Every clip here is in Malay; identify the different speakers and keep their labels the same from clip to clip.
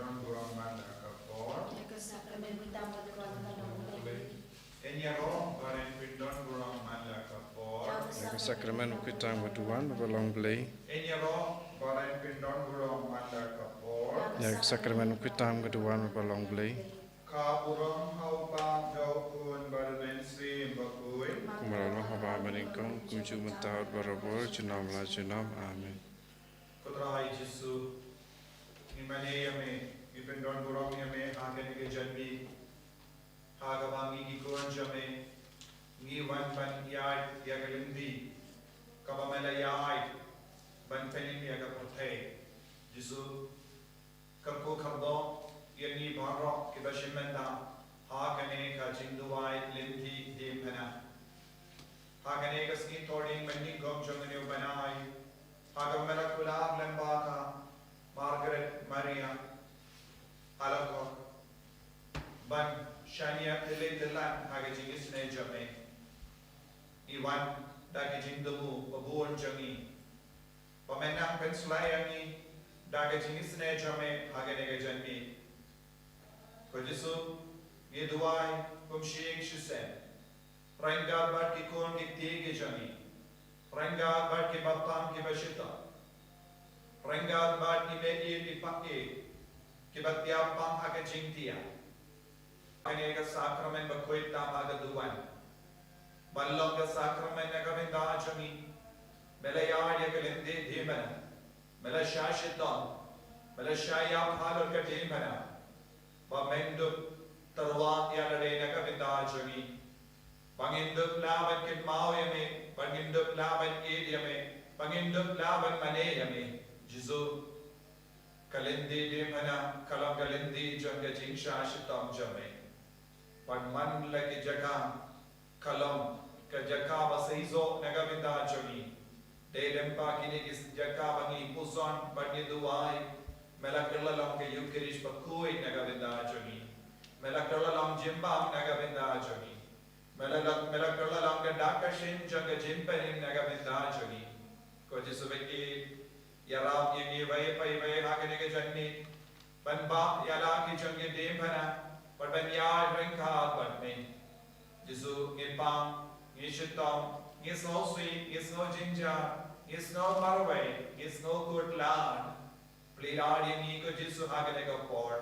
Speaker 1: pindon gurang manda kapor.
Speaker 2: Jaga sakramen utama Tuhan pada mulai.
Speaker 1: Enyaro karen pindon gurang manda kapor.
Speaker 3: Jaga sakramen utama Tuhan pada mulai.
Speaker 1: Enyaro karen pindon gurang manda kapor.
Speaker 3: Jaga sakramen utama Tuhan pada mulai.
Speaker 1: Ka urang haupa jauh kun badan sri bakui.
Speaker 3: Kumalah haba meningkong kunci mentah berabur jenam lah jenam amin.
Speaker 1: Kutrai Yesu imane yame ipendon gurang yame hagen ke janbi hagawangi ikon jame ngi wan ban yai yagalindi kabamela yai ban penin yaga prothe Yesu kabko khabdo yani barro ke bashimenda hagane ka jinduwai linti demhana hagane ka skin tording mani gom jangane banai hagamela kula lembaka Margaret Maria Alako ban shania ele delan hagajing isne jame iwan dagajing dumu babon jangi pamenang pensulayani dagajing isne jame hagane gajanmi Kojisu yeduai kumshik shisen Ranga bar ki kon ki tege jami Ranga bar ki bapam ki bashita Ranga bar ki bedi ki pakke ki batya pam haga jingtia Ane ka sakramen bakoit tam haga duwan Ballong ka sakramen naga vinda jami Melaya ya kalinde dhimana Mela shashita Mela shaya phalor ka dhimana Pamendup terwat yang ada naga vinda jami Pangindup laban kit mau yame Pangindup laban id yame Pangindup laban mane yame Jizu kalindi dimana kalam kalindi janga jingsha shitam jame Panman lagi jaga kalam ka jaka basaizo naga vinda jami Dedempa kini kis jaka bangi puson panyiduai Melakirlalam ke yukirish bakui naga vinda jami Melakirlalam jimbam naga vinda jami Melakirlalam ke dakashin jaga jimpening naga vinda jami Ko jisu beki yarab yengi vai pai vai hagane ke janni banba yala ki jangi dempana padban ya ringka padme jisu ngipam ngishitam ngisno sui ngisno jinja ngisno marwai ngisno kutlan Plilad yengi ko jisu hagane ka por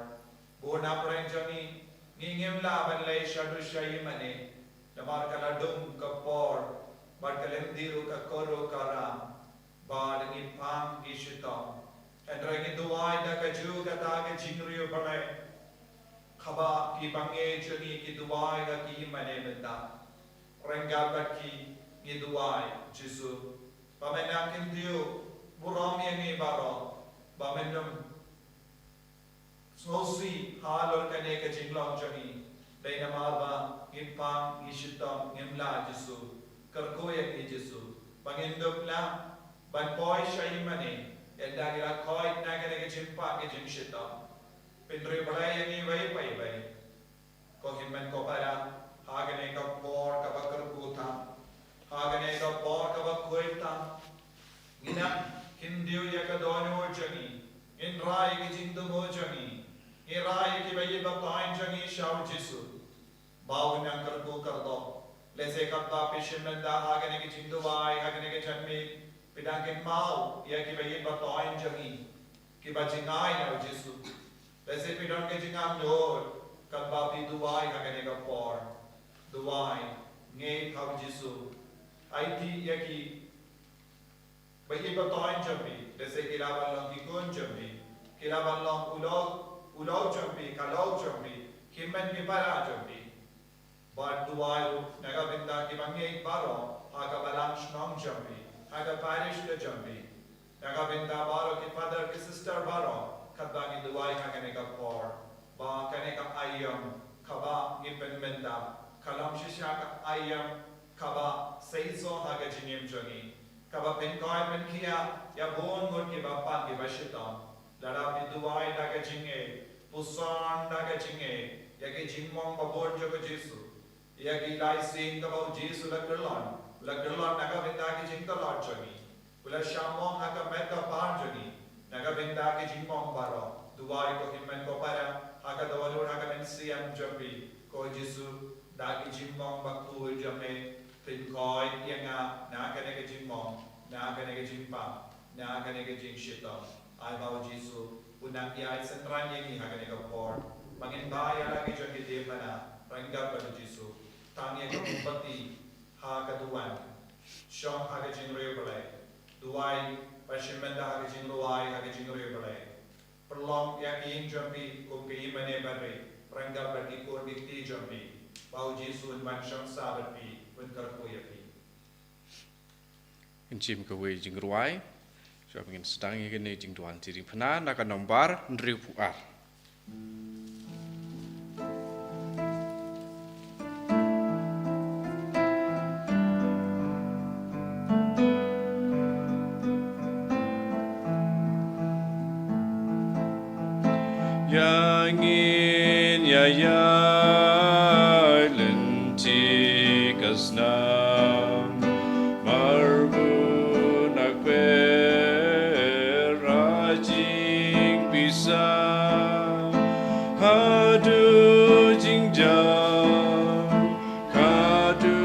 Speaker 1: bona prang jangi ngingim laban lay shadu shayimane namar kaladum ka por barkalem diru ka koro karam Bad ngi pam ishitam Andra ngi duwai da ka ju ka ta ka jingriyo balai Khaba ki bange jani ki duwai ka ki mane menta Rengga bat ki ngi duwai Jisu Pamenang kintiyo Buram yengi baro Pamenum Snosi halor ka ne ka jinglong jani Dai namarba ngi pam ishitam ngimla Jisu Karkoyak ni Jisu Pangindup la Ban boy shayi mani, yadda gira koi nagane ke jimpa ke jimshita. Pindri badai yangi vai pai vai. Ko himmen ko para, hagane ka por ka bakar puta, hagane ka por ka bakuita. Gina hindiu ya ka dono jani, in rai ke jindu mo jani, in rai ke vai baptain jani shau jisu. Bau nangkar ko kardo, lese kapta pishimenda hagane ke jindu vai, hagane ke janmi. Pidangkin mau ia ki bayi batoin jangi ki bajingai na Jesu lese pidang ke jingam dor kan bapi duai hagane ka por duai nge khau Jesu IT ia ki bayi batoin jangi lese kilaban long ki kun jangi kilaban long ulau jangi kalau jangi kimmen ki para jangi bar duai naga binda ki bangi baro aga balang shnong jangi Aga parish ke jambi. Naga binda baro ki father ki sister baro. Kadbangi duwai hagane ka por. Ba kane ka ayam. Kaba ngipen menda. Kalam shisha ka ayam. Kaba seizo haga jingim jangi. Kaba pinkoi penkia. Ya bon gur ki bapa ki bashitam. Lada pi duwai daga jinge. Pusan daga jinge. Ya ki jingmong babon jogo Jesu. Ya ki lai sing kabau Jesu la kerlan. Ula gerlon naga binda ki jingta lord jani. Ula shamong naga metta par jani. Naga binda ki jingmong baro. duai ko himmen ko para haka dawalur haka men siam jampi ko Jesu dagi jimmong bakul jamme tin koi yanga na ka ne jimmong na ka ne jimpa na ka ne jing shita ai bawo Jesu unang ia senran yang haka ne ko por mangin baya lagi jang de mana rangga pada Jesu tang yang pati haka duan shong haka jing re balai duai Pashimenda haka jing luai haka jing re balai perlong yang ingin jampi kum ke imane barre rangga berdi kur dikti jampi bau Jesu man shang sabat pi un kar koya pi
Speaker 3: Jim ke wei jing ruai so ingin sedang ingin ni jing tuan tiri pena nak nombar ndri puar yang in ya lenti kasnam marbu nakwe rajing bisa hadu jingjam kadu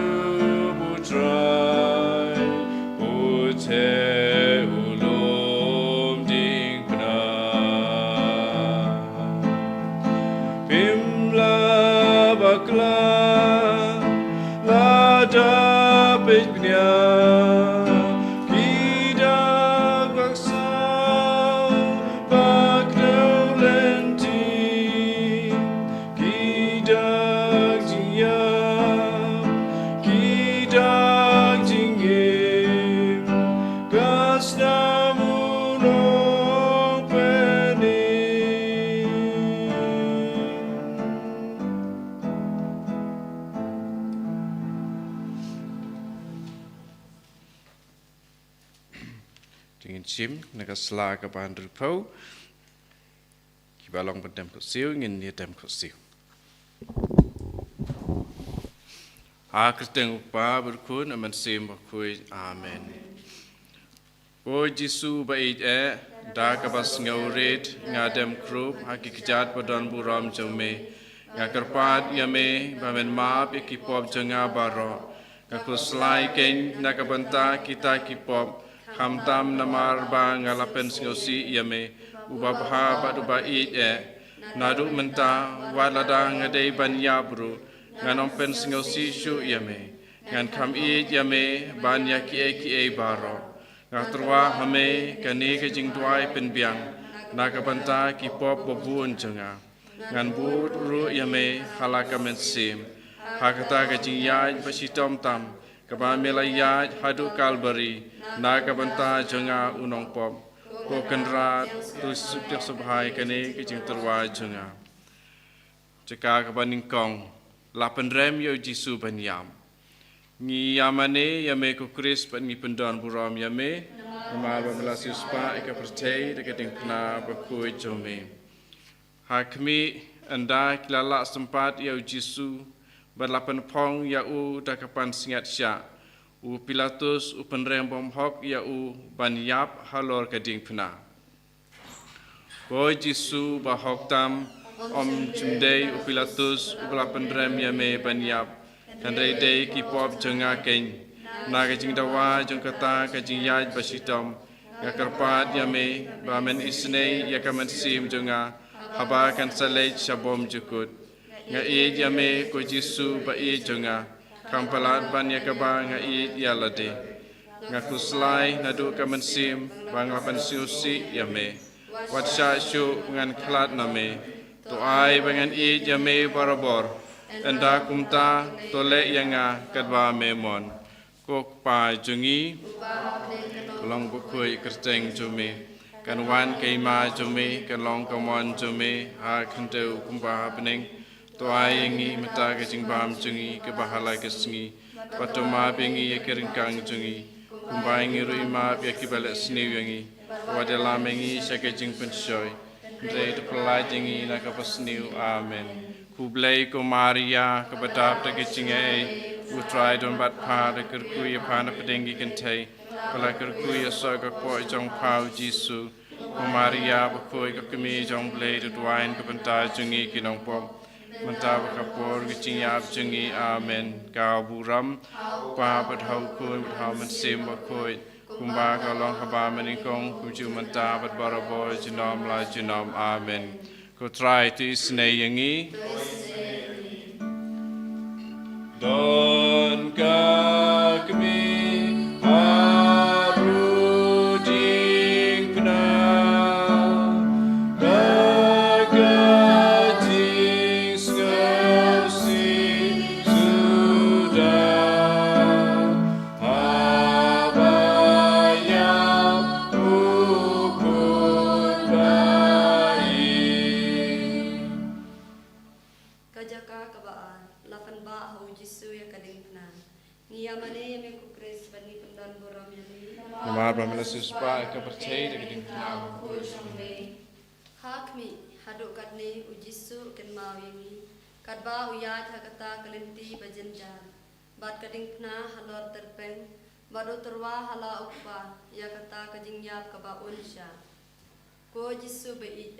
Speaker 3: putrai puthe ulum ding Pimla bakla lada pejnya kita paksa bakna lenti kita jia kita jingim kasnamu nong pening Dengan Jim, nak sela ke bahan rupau, kita long berdem kusiu, ingin dia dem kusiu. Kristen upa berkun, aman sim berkui, amen. O Jesu baik dah kabas ngaurit, ngadem krup, haki kejat badan buram jome, ngakerpat yame, bamen maaf ikipop jengah baro, ngakuslai ken, nakabanta kita kipop, Hamtam namar ba ngalapen singosi yame ubabha baduba nadu menta walada ngadei banya bru nganompen singosi shu yame ngan kam yame banya ki baro ngatrwa hame kani ke jingtuai penbiang nakabanta ki pop bobun jenga ngan bu ru yame halaka mensim hakata ke jingyai basitom tam Kaba melaya hadu kalbari naga banta jenga unong pop ko kenrat tu subjek subhai kene kijing terwa jenga ceka kaba ningkong lapen rem yo Jesu banyam ngi yamane yame ko Kris pan ngi pendon buram yame nama belas yuspa eka percaya dekat kena berkuai jome hakmi anda kilala sempat yo Jesu berlapan pong ya dakapan singat syak Pilatus penrem bom hok ya banyap halor keding pena Boy Jesu bahok tam om cumdei Pilatus berlapan rem ya me banyap dan dei kipop jenga ken naga jing dawa jeng kata kajing yaj basitom ya kerpat ya me bamen isnei ya kamen sim jenga haba kan salej sabom jukut nga yame ko Jesu ba jenga kampalat ban yakaba nga yalade nga kuslai nadu kamansim banglapan siusi yame watsha shu ngan khalat name to ai bangan yame barabor enda kumta tole yanga kadwa memon kok pa jungi long bukui kerteng jumi kan wan keima jumi kan long kamon jumi ha khanteu kumba pening to ayengi mata ke jingbam jungi ke bahala ke singi patoma bengi ke ringkang jungi kumbaingi ruima be ke balik sini yangi wadala mengi sake jing pensoi dre de pelajingi na ka pasniu amen kublai ko maria ke badap te ke jingai utrai don bat pa de kerkuya pana pedengi kentai pala kerkuya so ka ko jong pau Jesu Maria bakoi ka kami jong play tu tuain ka panta jungi kinong pom manta bakapor kicinya jungi amen ka buram pa pat hau kun hau man sim bakoi kumba ka long ka ba manikong kuju manta pat barabo jinom la jinom amen ko try to snay yangi don ka kami Suspa ka percaya dengan nama
Speaker 4: Hakmi haduk kadne ujisu ken mawi kadba uyat hakata kelinti bajenjar bat kadingna halor terpeng badu terwa hala ukpa ya kata kajingyap kaba unsha ko jisu be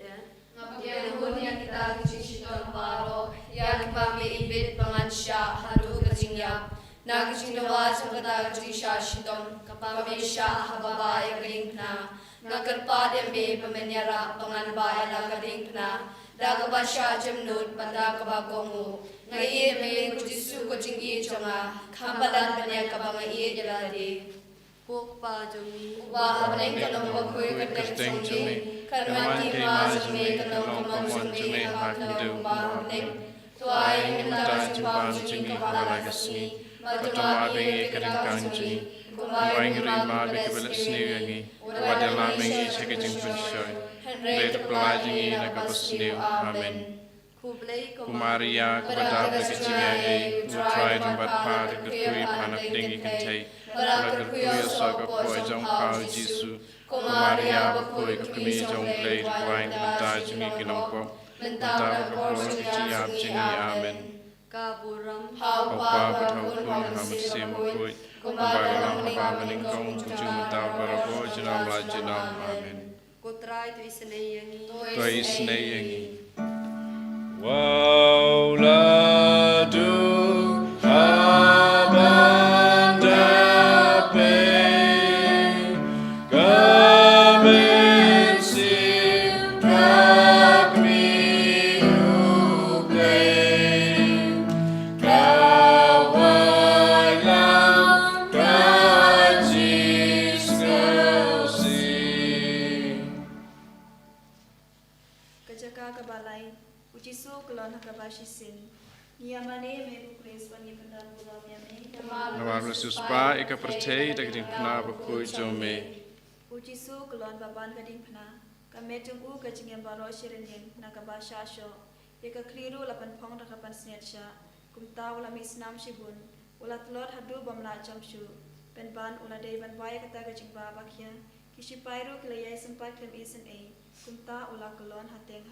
Speaker 4: ngapya hunya kita kicishon baro ya kba me ibet pangansha hadu kajingyap Nagijinawa sa katagati siya shidom kapamisya hababa yaglinkna nagarpad yambe pamenyara panganba yalagalinkna dagaba siya jamnud pandagaba kongu ngayi me kujisu kujingi chonga kambalan panya kabanga iye jaladi Pukpa jumi uba hableng kanong bagoy kateng jumi karmati ma jumi kanong kamang jumi hakandu uba hableng tuay minta jumpang jumi kapalagasmi Pertama bengi keringkang jini, kumain rima beki belas sendiri, wadalah bengi sekejeng puncoy, beta pelajari nak bersniu, amin. Kumaria kepada bekecinya utrai tempat par kerkui panap tinggi kentai, kalau kerkui asal kepoi jong kau Yesus, kumaria bekui kekemi jong play kuain bentar jini kinongpom, bentar kepoi keciap jini, amin. Kaburam
Speaker 3: Opa bertahun Muhammad Simukui Kumbalang Haba Meningkong Kuju Mentau Barabo Jenam La Jenam Amin
Speaker 4: Kutrai tu isneyangi
Speaker 3: Wauladu Abandape Kamensim Kakmi Nama Suspa ika percaya dengan pena berkuih jome.
Speaker 5: Ujisu kelon baban kading pena, kami tunggu kejengyang baro shirin nakaba shasho, ika kliru lapan pong rakapan snetsha, kumta ula misnam shibun, ula telot hadu bamla jamshu, penban ula devan wai kata kejeng babakya, kishipairu kilayai sempat klem isen kumta ula kelon hateng.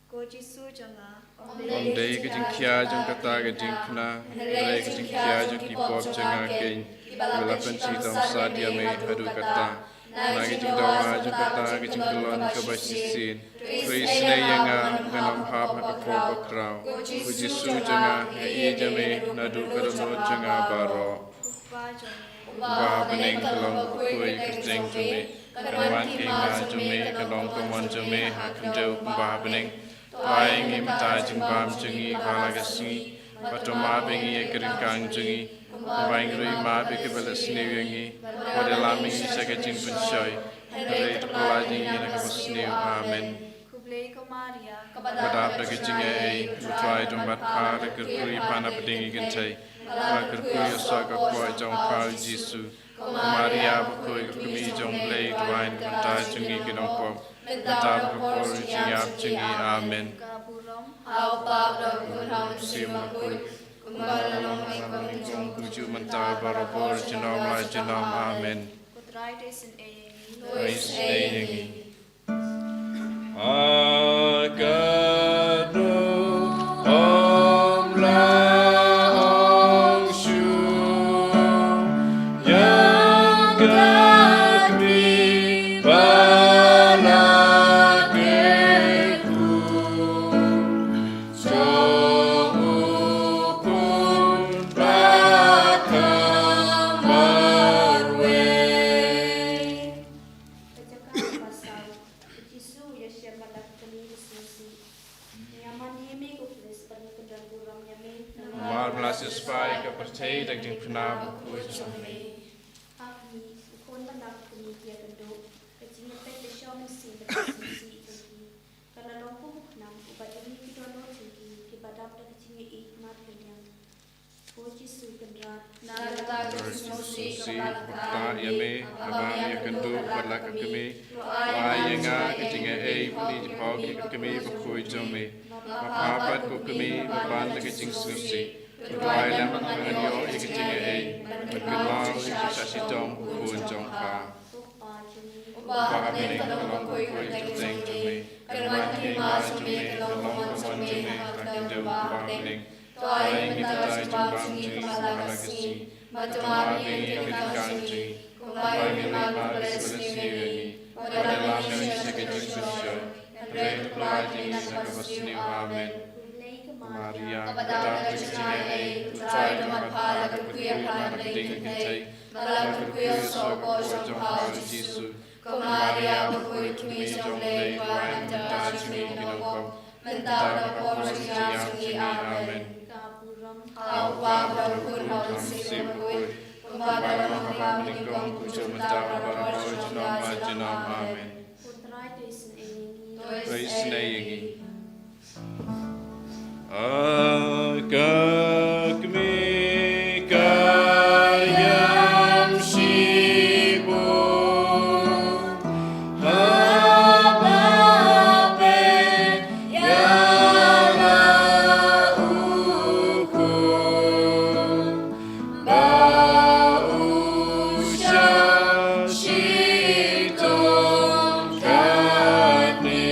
Speaker 5: Ko Jisu janga
Speaker 3: Ondei kejeng kia jeng kata kejeng pena, ondei kejeng kia jeng kipop jeng agen, belapan citam sadia me hadu kata, na kejeng dawa jeng kata kejeng kelon kebasisin, krisne yanga ganam hap nakapop bakrau, ko Jisu janga ia jame nadu kadono janga baro. Ba bening kelong kuih kejeng jeme, kawan kema jeme kelong kemon jeme hakam jauh ba bening. Tuai ngi mta jing bam jingi balagasi, patoma bengi keringkang jingi, kumain rui ma beki belas sniuangi, wadalami seke jing puncoy, rei tepelaji nak bersniu, amen. Badap dagi jingi utrai dombat par kerkui panap dingi gentai, kerkui osaka koi jong kau Yesus, Maria bakoi kerkumi jong play tuain mta jingi kinongpom. Mentab kepol jingyap jingi amen.
Speaker 4: Haupa dokun haun
Speaker 3: Simakul kumbalang meningkong kuju mentab barabor jenam la jenam amen. Praise Yesus. Agado om la ong shu yang kami bala Masius Pai ke percaya dengan pernah berkuih jombe.
Speaker 2: Kami ukon banak kami dia kedok kecing pet de shom si berkasi tinggi karena lompu nam ubat ini kita no tinggi ke badap de kecing mat kenyang Koji su kendra
Speaker 4: Nalata
Speaker 3: Susi Bakta Yame Abang Ya Kendu Balak Kami Wayenga Kecing Puli Pau Kami berkuih jombe. Mapapat ko kami baban na kecing susi. Tuwai lam panganyo ikicing magkalaw ikisasitong ukun jong ka. Baka kami kalong ko'y jeng jome. Kalman kima sume kalong kuman sume kakin daw kumakiling. Tuwai mitay jubang jing malagasi. Matumari ikikang jing. Kumbay mimag palesniwini. Madalang nyo sa kecing susyo. Pray pelajing nakapasni amen. Maria kepada kecingnya try dapat pala kekuya pala ding kai malah kekuya sopo jongkau Yesus. Maria berkuih kami jonglei tuan dan jumi kinoko mentau dapur sini amen. Apa berkun hausi berkuih kepada kami kong kucuk mentau dapur jenam amen. Toisnei Agakmi kayam shibu Habape yana ukum Bausha shitom kane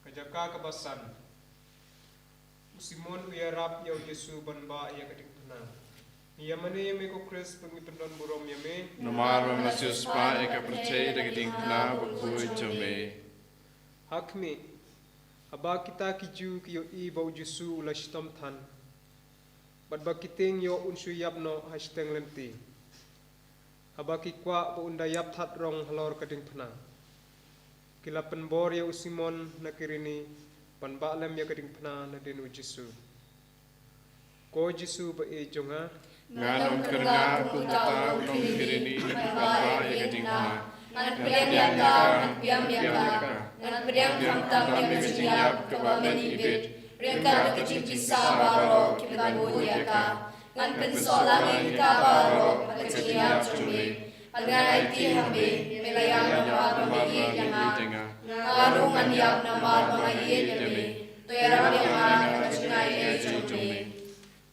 Speaker 6: Kajaka kebasan Simon uyarap yau Yesu banba ia kedik pena Ia mane meko kres penguturan burom yame
Speaker 3: Nomar Masius Pai ke percaya dengan pernah berkuih jombe.
Speaker 6: Hakme Aba kita kiju kiyo i bau Yesu ula shitam tan Badba kiting yo unsu yapno hashtag lenti Aba kikwa bo unda yap that rong halor keding pena Kila penbor ya Simon nakirini panba lem ya keding pena na denu Yesu Ko Yesu ba e jonga
Speaker 3: Nganong kerna kumpata ulong kirini panba ya keding pernah.
Speaker 4: Ngan pedang yaka, ngan yaka, ngan pedang kamtam yang kecilap kebamen ibit. Ringkat kecil kisah baro kiban yaka, ngan pensolangi kabaro kecilap cumi. Pangai ti hambe, melayang nama pembayi yang ngarungan yang nama pembayi yang toyarang yang kecilai cumi.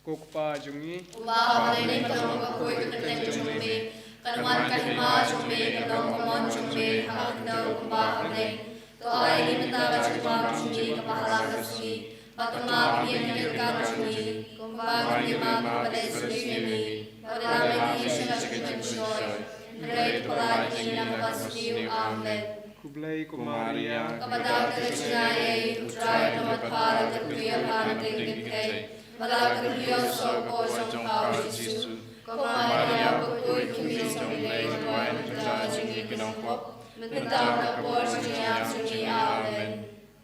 Speaker 6: Kokpa jungi
Speaker 4: Ubah ini kalau berkuih keteng cumi. Kanuan kahima cumi, kalong kumon cumi, hakang daw ubah ini. Toa ini mentara cuma cumi, kepahala kasih. Batuma piyan cumi, kumbang lima kepada sini. Pada lagi siya sakit soy. Ray pelagi ng pasniw amen.
Speaker 6: Kublay kumaria
Speaker 4: Kepada kecilai, utray tamat para terkuya para tingkay. Malah kerja sopo jongkau Yesus. Maria berkuih kami jonglei tuan terjajing kinongkop. Mentang dapur sinyap sunyi amen.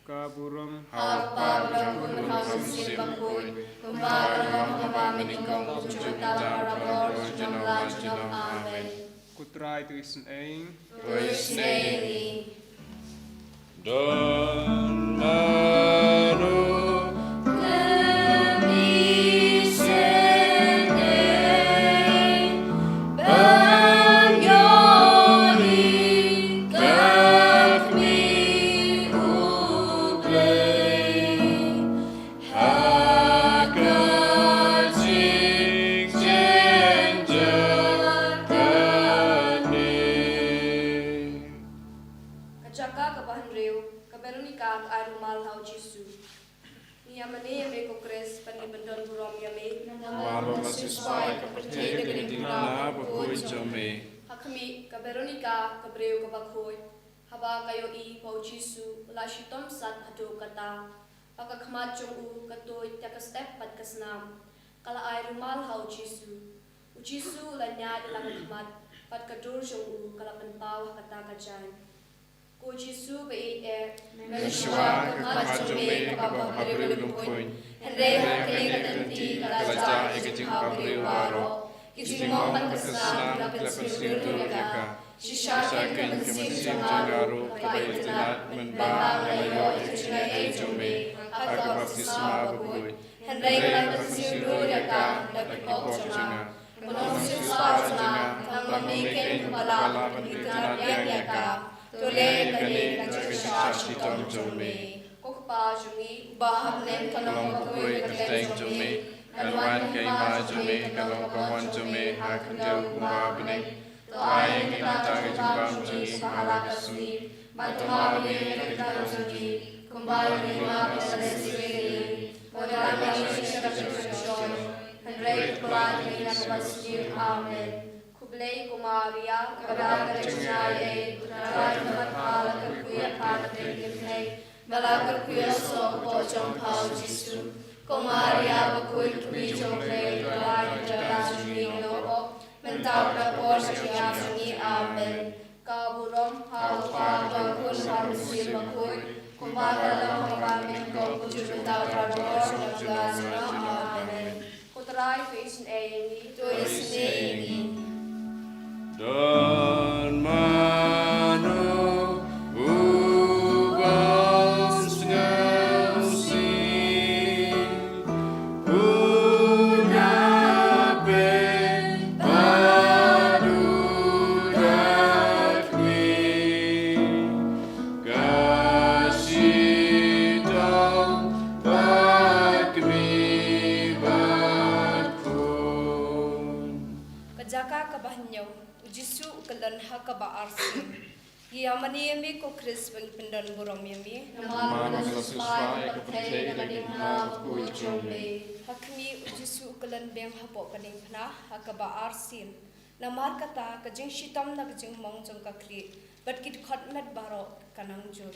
Speaker 6: kaburam
Speaker 4: Apa berkun hausi berkuih. Kumbaran hamba menikong kucut para jenong amen.
Speaker 6: kutra itu isen aing
Speaker 4: Toisnei.
Speaker 3: Don Manu
Speaker 4: Hakmi ka Veronica ka Breu ka Baghoy haba kayo i pau Jisu la shitom sat hado kata pagkakmat jong u katoy taka step pat kasnam kala ay rumal hau Jisu u Jisu la nya lang khamat pat kadur jong u kala panpaw kata kajan Ko Jisu ba e
Speaker 3: Mensua kekacumi kabab habril lumpun. Henry hakili kadanti kalaja ikijing habril waro. Kijing mohan kesna kilapan situ yaka. Shishakin kemensim jangaru kabaitinat menbang layo ikijing ejome. Hakabab sisma babuy. Henry kilapan situ yaka lakipok janga. Penonsis pajanga kang mamikin kepala pendidikan yaka. Tole kani nakashashi tom jome. Kokpa jungi baham len kalong bakui kateng jome. Kanwan kay ma jome kalong kawan jome hakendeu kumba bening. Tuayang inatang jumbam jungi pahala kasuni. Batuma bening katang jungi. Kumba lima kasalesiwini. Wadang shishakashoy. Henry kulan inakabasir. Amen. Kublai Kumaria, Kadang Kachingaye, Uttarai Matpala Kakuya Panategimne, Malakar Kuya So, Pojong Pao Jisu, Kumaria Bakui Tui Jomre, Uttarai Jadasuni Lobo, Mentapra Porsia Suni Amen, Kaburom Pao Pa Bakun Parusil Bakui, Kumara Lamamin Koku Jumenta Rabor, Amen. Kuttarai Fish Aini, Tuis Naini. Don mano ubang ngasi udape padurakmi kasitong pakmi batkun.
Speaker 4: Kajaka kabahnyaw Jisu kalan hakaba arsin. Yamani yami ko Chris bang pendan buram yami.
Speaker 3: Nama kelasiswa ekapatay lagi na kuy jombe.
Speaker 4: Hakmi Jisu kalan bang hapo kaning pna hakaba arsin. Namar kata kajing shitam na kajing mong jong kakri. But kit khot met baro kanang jur.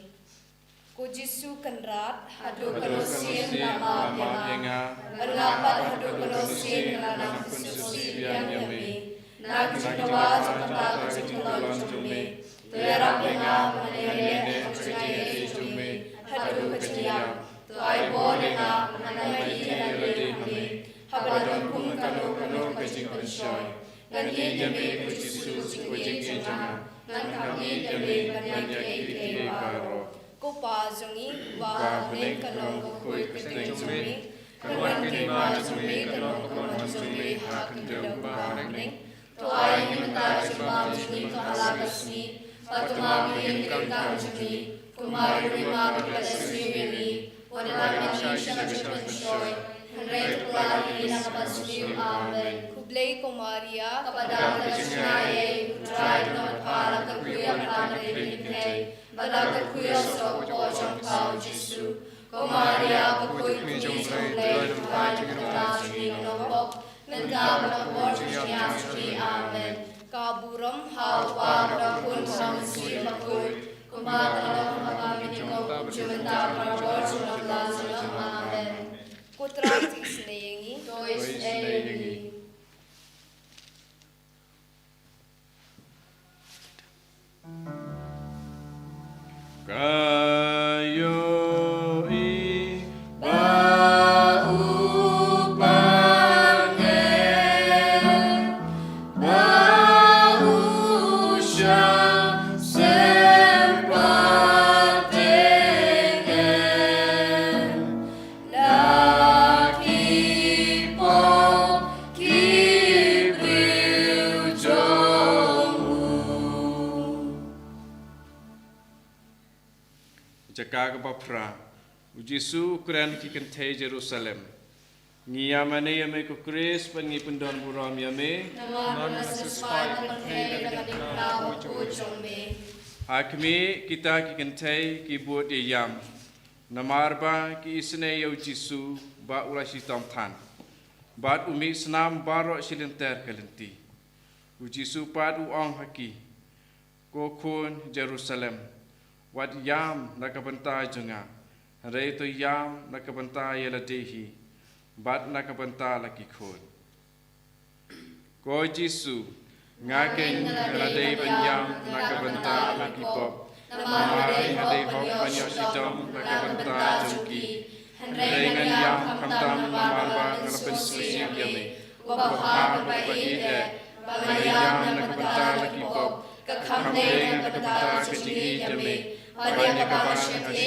Speaker 4: Ko Jisu kanrat hadu kanosin nama yenga. Angapat hadu kanosin kanang kunsusi yang yami. Nagjikawa jangkata kajingkalan jume, Tuyarap nga manayane kajingaye jume, Hadu kajingiyam, Tuaybo nga manayane kami, Habadon kung kano kajingkansyoy, Ganyi yami kujisu kujingkijama, Ngan kami yami kanyaki baro. Kupa zongi, Wahanin kanong kukuy kajing jume, Kawan kinima jume kanong kawan jume, Hakindong bahaning, Tuay mentar jumam juni kahalakasni, patumami yang kentang juni, kumari lima berkasni wini, wadalam yang syakashoy, henry kelari nakapasni amen. Kublai Kumaria, kepada kajingaye, utrai namatpala kakuya panategimne, bala kakuya so pojong pao Jisu, Kumaria bakuy kumijomle, utrai namatpala nopok, Mentapra Porsia Sri Amen. Kaburam Hawa Rakun Samsi Makul. Kumbatalam Hakaminiko Jumentapra Porsia Amen. Kutra Tisneyengi. Tois Eyengi.
Speaker 3: Kayo i Jaka kapapra, Jisu Quran ki kentay Jerusalem. Ngiyamane yame ko Chris pangi pendon buram yame.
Speaker 4: Nama sesuai kentay dengan prabu jombe.
Speaker 3: Hakmi kita ki kentay ki buat yam. Namarba ki isne yo Jisu ba ulashi tam than. Bat umi senam barok silinter kalenti. Jisu pad uang haki. Kokun Jerusalem. Wat yam nakabanta junga, reito yam nakabanta yeladehi, bat nakabanta laki khod. Ko Jisu, ngaken yeladehi ben yam nakabanta laki pop, Mari hadi hok banyo sidom kakabanta jungki. Dengan yang kamtam mamarba ngalapen susi yami. Wabha bagi bayang nakabanta laki pop. Kamdeng nakabanta kecigi yami. Banyak kabar hasil di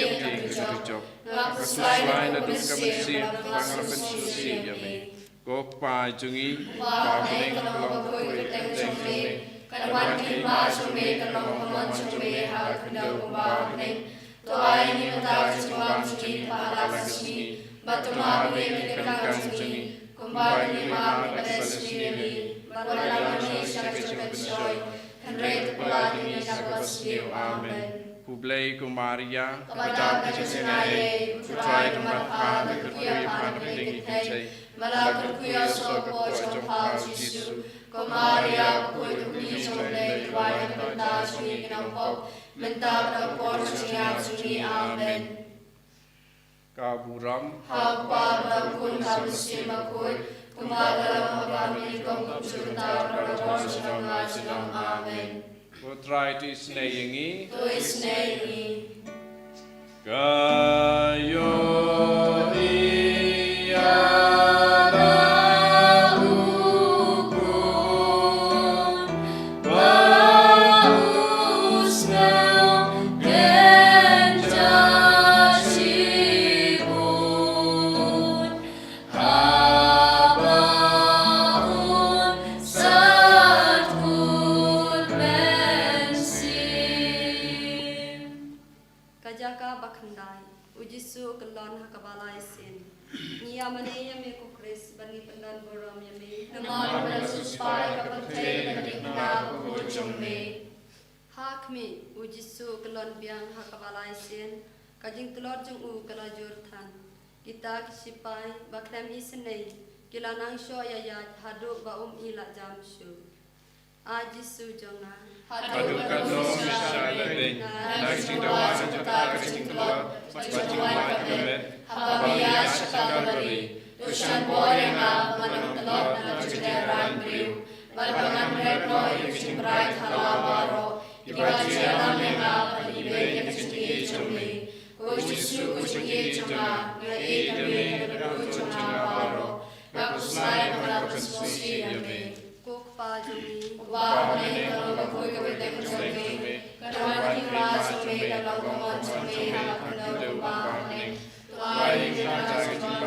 Speaker 3: kejujup. Kesuai naduk kamensi ngalapen susi yami. Gok pa jungi babeng kelong kui teng me. Kawan kima sume kelong kawan sume hal kendau babeng. Toai ni mentar sembang sunyi pahala kesini. Batu mabe mendekat sunyi. Kumbai ni mabe pada sendiri. Barulah ni syarikat bersoy. Henry terpelati ni dapat sendiri. Amen. Publi Kumaria, kepada kecintai, kutrai tempat pan, kekuya pan penting ikai, malah kekuya sopo jompa Yesus. Kumaria kekuya jompa tuai benda sunyi kenampok, mentah rapor sunyi amen. Kaburam, hapa berakun habis makui, kumadalam kami kumpusuta rapor sunyi amen. Try to snayangi. Kayo
Speaker 4: Hakmi ujisu kelon biang hakabalai sen kajing telor jung u kelajur than kita kisipai bakrem isnei kilanang sho ya hadu ba ila jamsu ajisu jonga
Speaker 3: hadu kano misalade naging dawa jota kajing telor bajing mai kemet habia sakabari tushan boyenga manang telor na juderan briu balbangan retno yusing bright halawaro Ibaji alam menga ibe kecigi jomli, kujisu kecigi joma, ngai demi kucunga baro, kakusai kakususi yame.
Speaker 4: Kukpa jomli,
Speaker 5: Wah kalau bakui kebedek jomli, kawan kita jomli dalam kawan jomli akan dalam bang. Tuai kita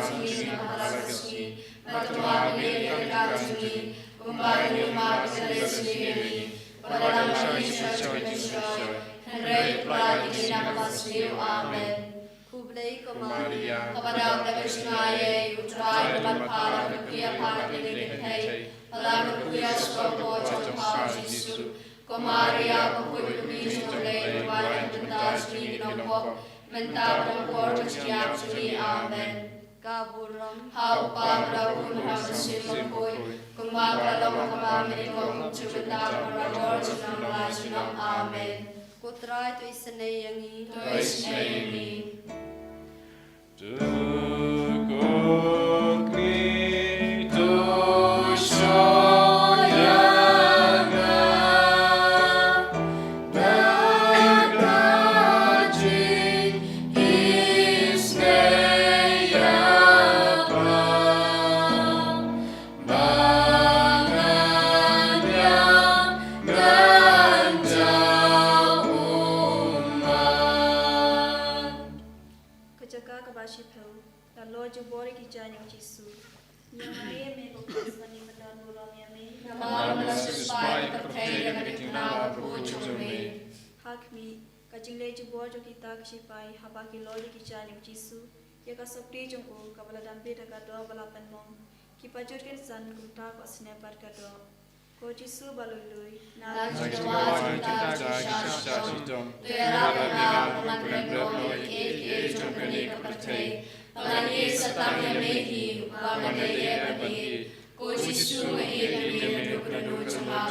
Speaker 5: jomli mahala kesini, batuan mereka jomli, kembali rumah kita sendiri. Pada nama Yesus Kristus, Henry pelagi dapat sendiri. Amen.
Speaker 4: Kublai Kumaria,
Speaker 5: kepada Krishnaya, utrai tempat para kekuya para didikai, pada kekuya sopo jompa Yesus. Kumaria kekuya jomlai tuai bentar sendiri nombok, bentar nombor setiap sendiri. Amen.
Speaker 4: Kaburam,
Speaker 5: Hapa berakun habis makui, kumbang dalam kami kom cukup berawal sunam amen.
Speaker 4: Kutrai tu isnei yangi,
Speaker 5: Tu isnei. Hakmi, kajingle jubor jo kita kesipai habaki loli kican yang Yesus, ya kasopri jongku kabala dambe dakado balapan mong, kipajur ken san kumta pasne par kado, ko Yesus balului, na
Speaker 3: jumpa kita sidom, tera pengakuan ek jongkani kepercayai, pelani setang yang mehi, wanade bagi, ko Yesus yang demi kedua jumpa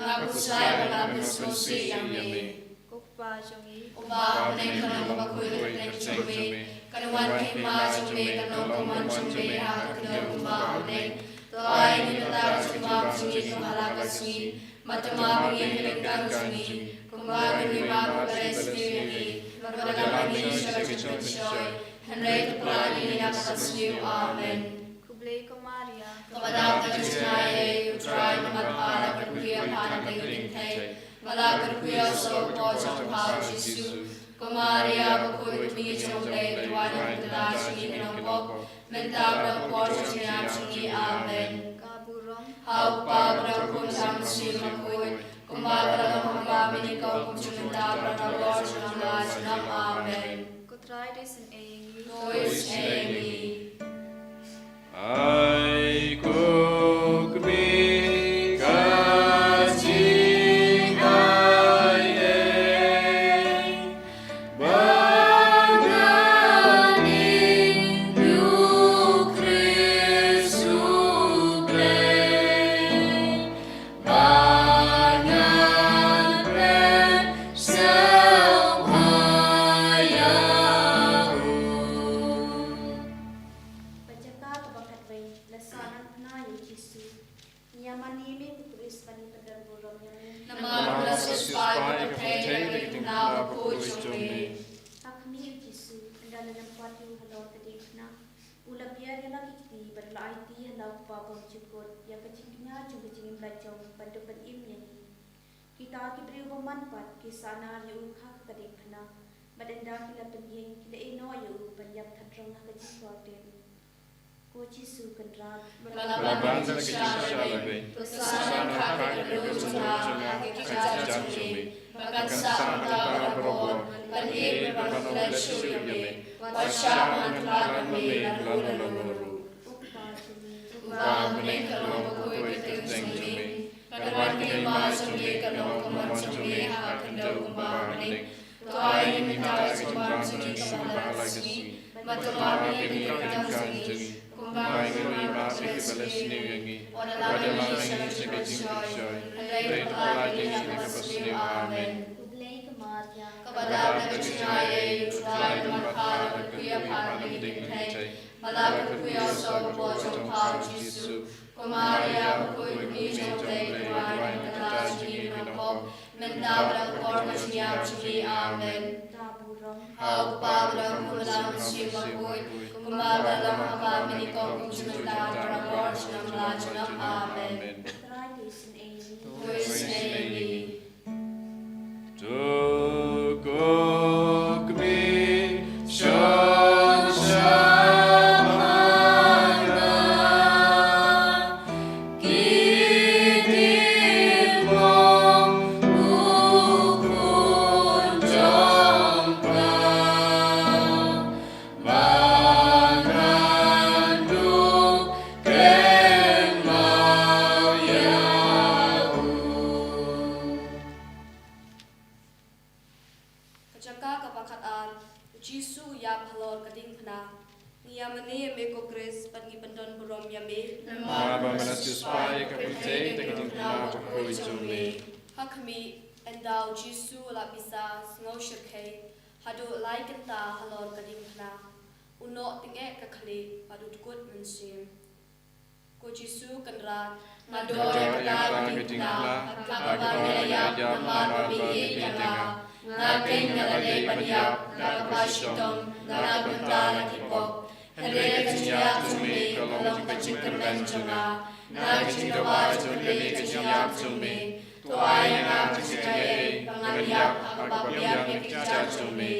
Speaker 3: ngaku saya dalam diskusi yang ini.
Speaker 5: Kukpa jongi,
Speaker 3: Uba menengah bakui tercumi, kanuan hima cumi kanuan cumi hak kedua meneng. Toai kita cuma cumi kemalah cumi, matema begini lekang cumi,
Speaker 4: Kuagani ma Palestinian, Vadalami Shakachoi, and Rate Plani Yakasnu, Amen.
Speaker 5: Kublai ko Maria,
Speaker 4: Kapadam Tajusnaye, Utrai Matala, Kakuya Panate, Malakuya so Pochon Pao Jesu, Kumaria, Bakut Mijom Lay, Dwan Dashi, and Pop, Mentabra Portion Yamshi, Amen.
Speaker 5: Kaburong,
Speaker 4: How Pabra Kunsam Simakui, Kumbara Mabamini Kom Chumentabra Portion Lajnam, Amen.
Speaker 5: Kutraides and Aengi,
Speaker 4: Tois Amy.
Speaker 3: I cook me kaji
Speaker 4: Bagani you Chrisuble Bagan pen
Speaker 2: Pajaka kabakat way, lasanan na yung Jisu. Niyamani me kukulis pa ni Padarburong yamin.
Speaker 4: Namamula sa spy kapatay na puchumi.
Speaker 2: Akmi yung Jisu, ang dala ng pati yung halaw kadik na. Ulap yan yung nakikiti, badla IT halaw papang chukot, ya kacing niya yung kacing imlachong pandupan imyan. Kita kibriw manpat, kisana yung kakakadik na. Badanda kila penyeng, kila ino yung panyap tatrong nakajing sortin. Ko Jisu kendrat,
Speaker 3: Balaban sa nagkikisalabi.
Speaker 4: Tusanan kakakilutuna, kikikajajumi. Bagansaan ka barabon, panib panflesyo yami. Wasyaman kami, lalu-lalu. Ubamin kalong bagoy kiteng Karwan kay masumi kalong kamansumi hakandaw kumbahanik. Tuay minta sa kumbahanik kamalagasi. Matumami kinikajajumi. Kumbang kumbahanik kabalasi. Wadalami sa kajingkisyoy. Ray palagi na kapasniw. Amen.
Speaker 2: Kublay ka Maria,
Speaker 4: Kabadab na kachingaye, utray na matala, kuya panigintay, malapit kuya sa botong pao Jesu, kumaria kuy kumijong lay, tuwain na katajing ginapop, mentabra korma siya chini, Amen.
Speaker 2: Daburong,
Speaker 4: Hau pabra kulang siya kuy, kumabala mapamini ko kung sumuntabra korma ng lajnam, Amen.
Speaker 2: Traides and Aengi,
Speaker 4: Tuis Amy.
Speaker 3: Tukuk mi shan shamana
Speaker 4: Kini mong ukun jompa Mangandung ken mau yahu Kacaka kapakataan, Jisu yap halor kading pena. Niyamani meko Chris pangibandon burom yami.
Speaker 3: Maba manasya spy kapatay takiting na pakoy jumi.
Speaker 4: Hakmi endau Jisu lapisa sngo shirkay. Hadu lai kenta halor kading pena. Uno tinge kakali padu tukut mensim. Ko Jisu kendra mador kading pena. Kakabanya yap namar pamiye yanga. Naking nalagay panyap, nakapasitong, nakapagdala tipok. Hali kachiyap sumi, kalong kachikaran chunga. Nakachikawa chungani kachiyap sumi. Tuay nga kachikaye, panganyap, akapapyap kachiyap sumi.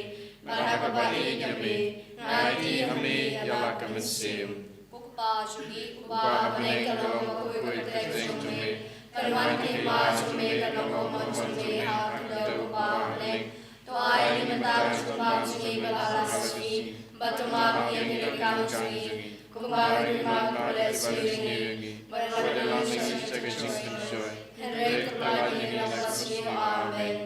Speaker 4: Manakabali yami, naiti hami yalak kamansim. Kukpa chungi, kupa hapinay kalong makuy katek sumi. Karwan kay masumi kalong kumon sumi hakandaw kupahanik. Tuay limantar sumang sumi balalasi. Batumang yung nilikang sumi. Kumbang limang palesiri. Madalang sa kajingkisyoy. Henry kapalagi ng kasniyo. Amen.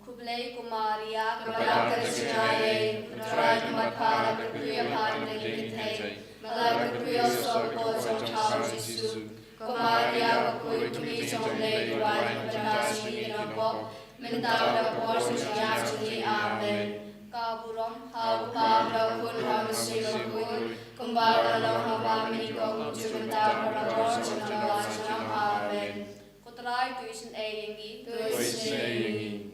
Speaker 4: Kublay kumaria, kabalak kajinaye. Utray na matpala kakuya panagintay. Malagay kuya sa potong tao Jesu. Kumaria kuy tumisong lay duwan pagdasi ginapok. Mentawag po sa siyasini. Amen. Kaburong hau pabra kun hamsi kuy. Kumbaga lang hapamini ko kung sumunta para po sa nawasan. Amen. Kutray tuisin ayengi.
Speaker 3: Tuisin ayengi.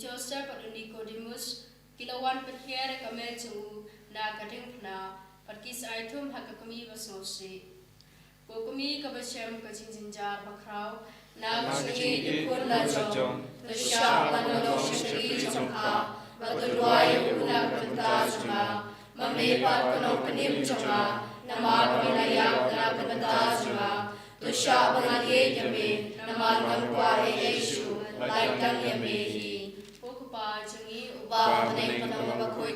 Speaker 4: Joseph at Nicodemus, Kilawan Pethier, Kamel Chu, Nakadimna, Patkis Itum, Hakakumi was no see. Kokumi Kabashem, Kachinjar, Bakrao, Nagasi, Kula Jom, the sharp and the lotion of Ha, but the Roy Unakantazuma, Mame Patanopanim Jama, Namar Minaya, Nakantazuma, the sharp and the Yame, Namar Kwai Eshu, like Danyame. Uba Name Panama Koi,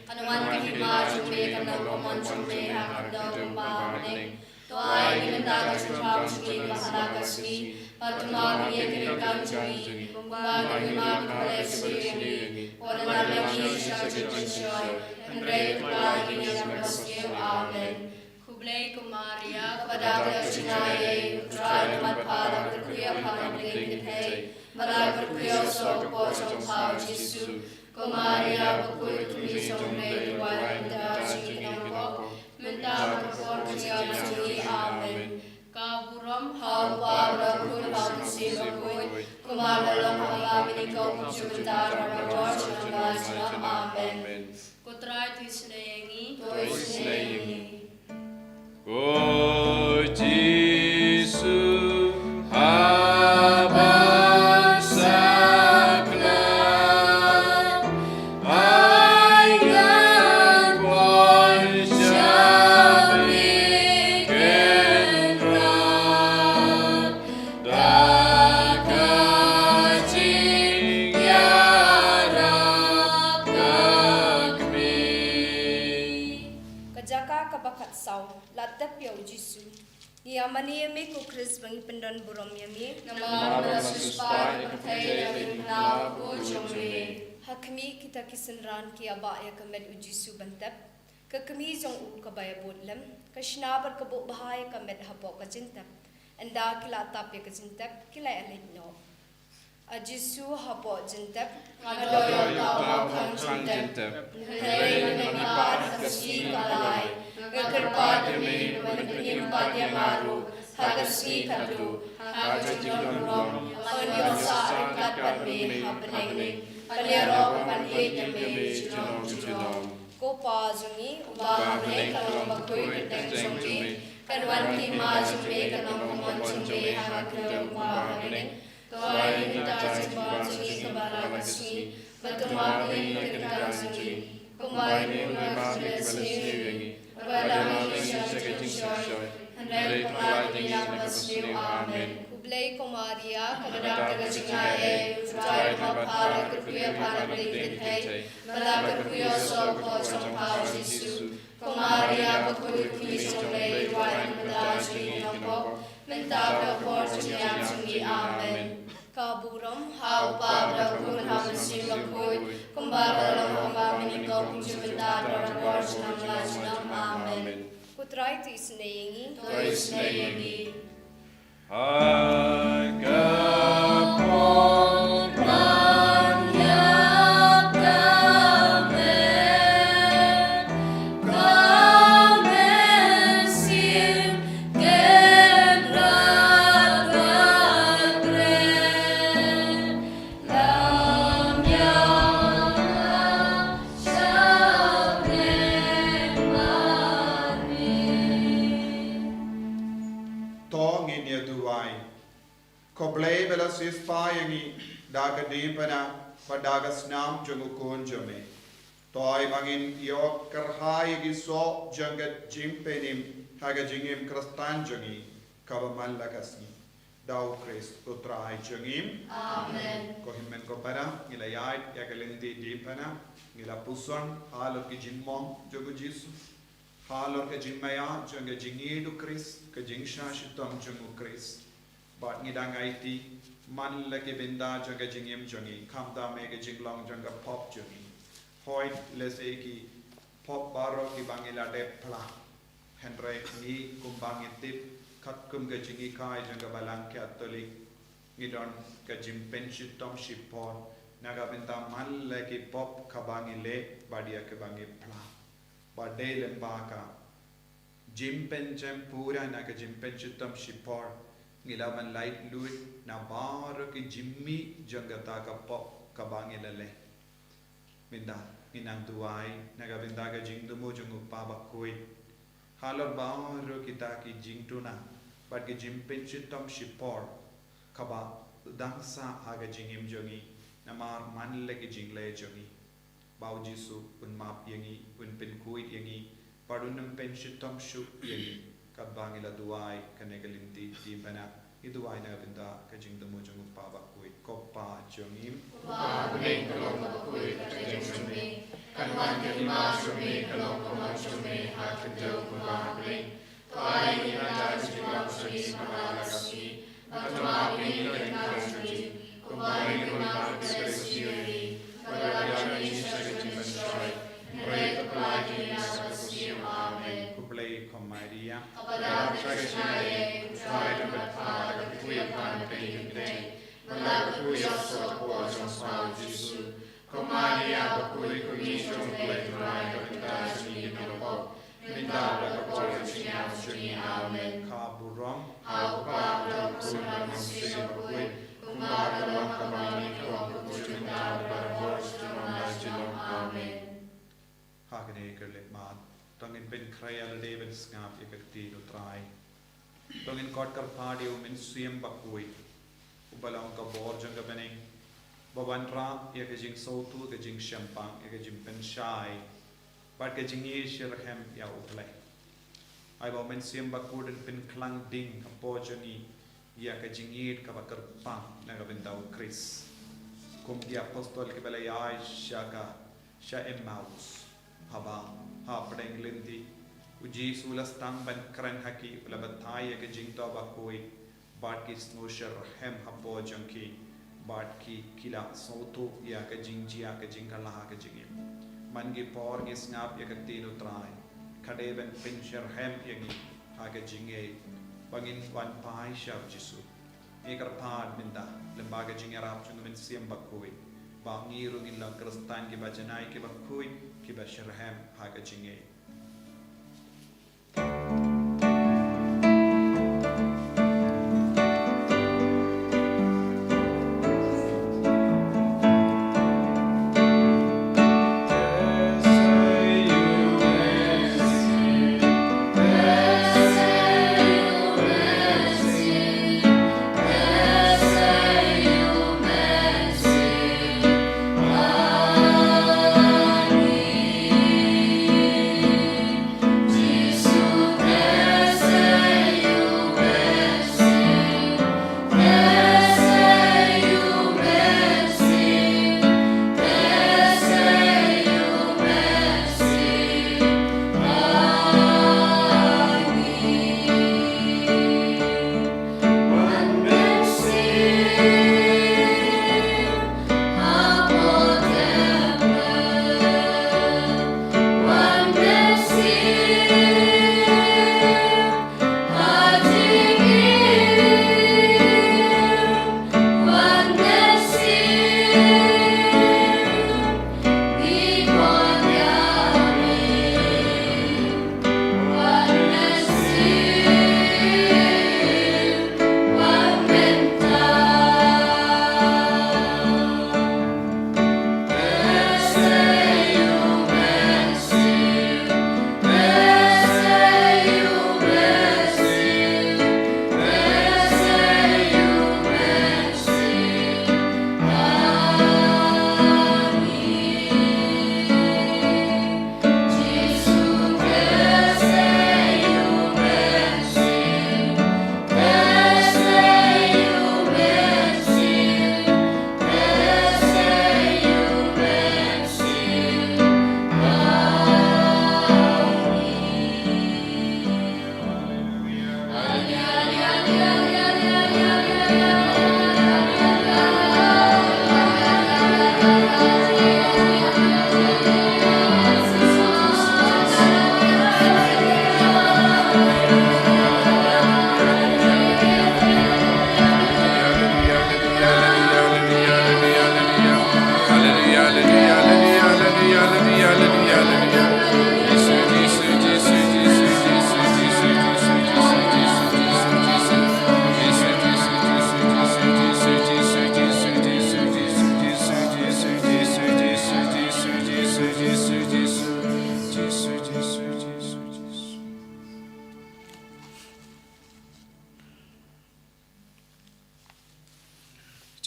Speaker 4: Hanuman Hima Jume, Kanaman Jume, Hakadam Baning, Toy, Nimandagas and Pamsky, Mahanakasmi, Patuma, Yakan, Bumba, Hima, Kalesi, or another Shah, and Great Bagi, and Amen. Kublai Kumaria, Padaka Chinae, tried Matpada, the Kuya Pan, Hay. Malay Kuyoso, Pocho, Pao, Jisu, Kumaria, Bakui, Kumisong, Lady, Wanda, Chinako, Mendama, Portia, Amen. Kaburam, How Pabra, Kunam, Silakui, Kumala, Halamiko, Jumandara, George, Amen. Kutrai Tisnei, Toisnei.
Speaker 3: O Jesus.
Speaker 4: Mani yami ko Chris bangi pendan burom yami nama suspai kathai na ko chomre hakmi kita kisenran ki aba ya kamed ujisu bantap ka kami jong u ka baya bodlam ka shnabar ka bo bahai kamed hapo ka cintap anda kila tap ya ka cintap kila alai no ajisu hapo cintap adoyo ta kan cintap hai na par kasi kalai Kekerpat demi menyimpan yang baru, hagasi kadu, hagajing rom, penyosa ikat demi hapeneng, penyerok panhi demi jinom. Kopa zumi, ubah hapeneng kalau bakui keteng zumi, kedua kima zumi kalau kumon zumi hagakeu ubah hapeneng, tuai kita jimpan zumi kebaragasi, berkemari ketika zumi, kembali mengakhiri Kublai Kumaria, Kadadaka Gajingae, Utrai Mapara, Kuya Parabay, Malaka Kuya Sopo, Pao Jisu, Kumaria, Bakuri Kuisole, Ryan Madaji, Napo, Mentaka Portugiansungi, Amen. Kaburam, How Pabra, Kunhamasi, Bakui, Kumbara, Hambamini, Jumada, Portugal, Amen. Kutrai to Isnayi, to Isnayi.
Speaker 1: Koblai bela sispayangi daga dipana padaga snam jungukun jame. Toy bangin yok kerhai giso jangat jimpenim haga jingim kristan jangi kabaman lakasni. Dau Christ utrai jengim.
Speaker 4: Amen.
Speaker 1: Ko himmen ko para ngila yait ya kalenti di pana ngila puson halor ki jimmong jogo Jesu. Halor ke jimmaya jonga jingidu Christ ke jingsha shitom jongu Christ. Bat ngidang IT man leke benda jonga jingim jongi kamda mega jinglong jonga pop jongi. Hoy les eki pop baro ki bangila de pla. Henry ni kumbang itip kat kum ke jingi kai jonga balang ke atolik ngidon ke jimpen shitom shipon naga benda man leke pop kabangi le badia ke bangi pla. Badai lembaka jimpen jam pura naga jimpen shitom shipor ngilaban light luit na baro ki jimmi jangata ka pop kabangi lele binda inang tuai naga binda ka jingdumo jungu pabakui halor baro kita ki jingtuna but ki jimpen shitom shipor kaba dangsa aga jingim jongi namar manle ki jingle jongi bau Jesu un map yangi un pen kuit yangi padunam pen shitom shu yangi kabangi la duai kanegalinti di bana iduai na binda kajing demo jong paba kuit kopa jongim
Speaker 3: pa bling kalong kuit kajing shumi kanwan ke ma shumi kalong koma shumi hat kajau pa bling toai ni raja jilang shumi mahalakasi atma bling kajing shumi kumbai kumbai kajing
Speaker 1: Kuplay Comaria
Speaker 3: Pada Krishnaye, try to but Father, we upon pain day. Malak we also was on Saul Jesus. Comaria, but we could meet from play right of the Dashi in the hope. Mindala, the Portuguese, Amen.
Speaker 1: Kaburam
Speaker 3: How about the Kuman Sing of Wit? Kumar, the Wakamani, from Kuchindal, but a horse to Mamajilom. Amen.
Speaker 1: Hagane Kerlit Mad Tongin Pin Krayal David Snap Yakati to try Tongin Kotkar Party Umin Siam Bakui Ubalong Kabor Jungabening Babanra Yakajing Sotu Gajing Shampang Yakajing Pen Shai But Gajing Shirhem Ya Uplay I Bomen Siam Bakud and Pin Klang Ding Apojani Yakajing Eid Kavakar Pang Nagabindau Chris Kum the Apostol Kibalayai Shaka Sha Emmaus Haba Hapdeng Lindy Uji Sulastang Ban Kran Haki Ulabataya Gajing Tobakoi Barki Snosher Hem Habo Junkie Barki Kila Soto Yakajing Jia Kajing Kalaha Kajing Mangi Por Gisnap Yakatino Try Kadevan Pincher Hem Yagi Hakajing Bangin Wan Pai Shav Jisu Ekar Pad Minda Lembaga Jingarap Jungamin Siam Bakoi Bangiru in la Kristan ki bajanai ki bakui ki basharham haga jinge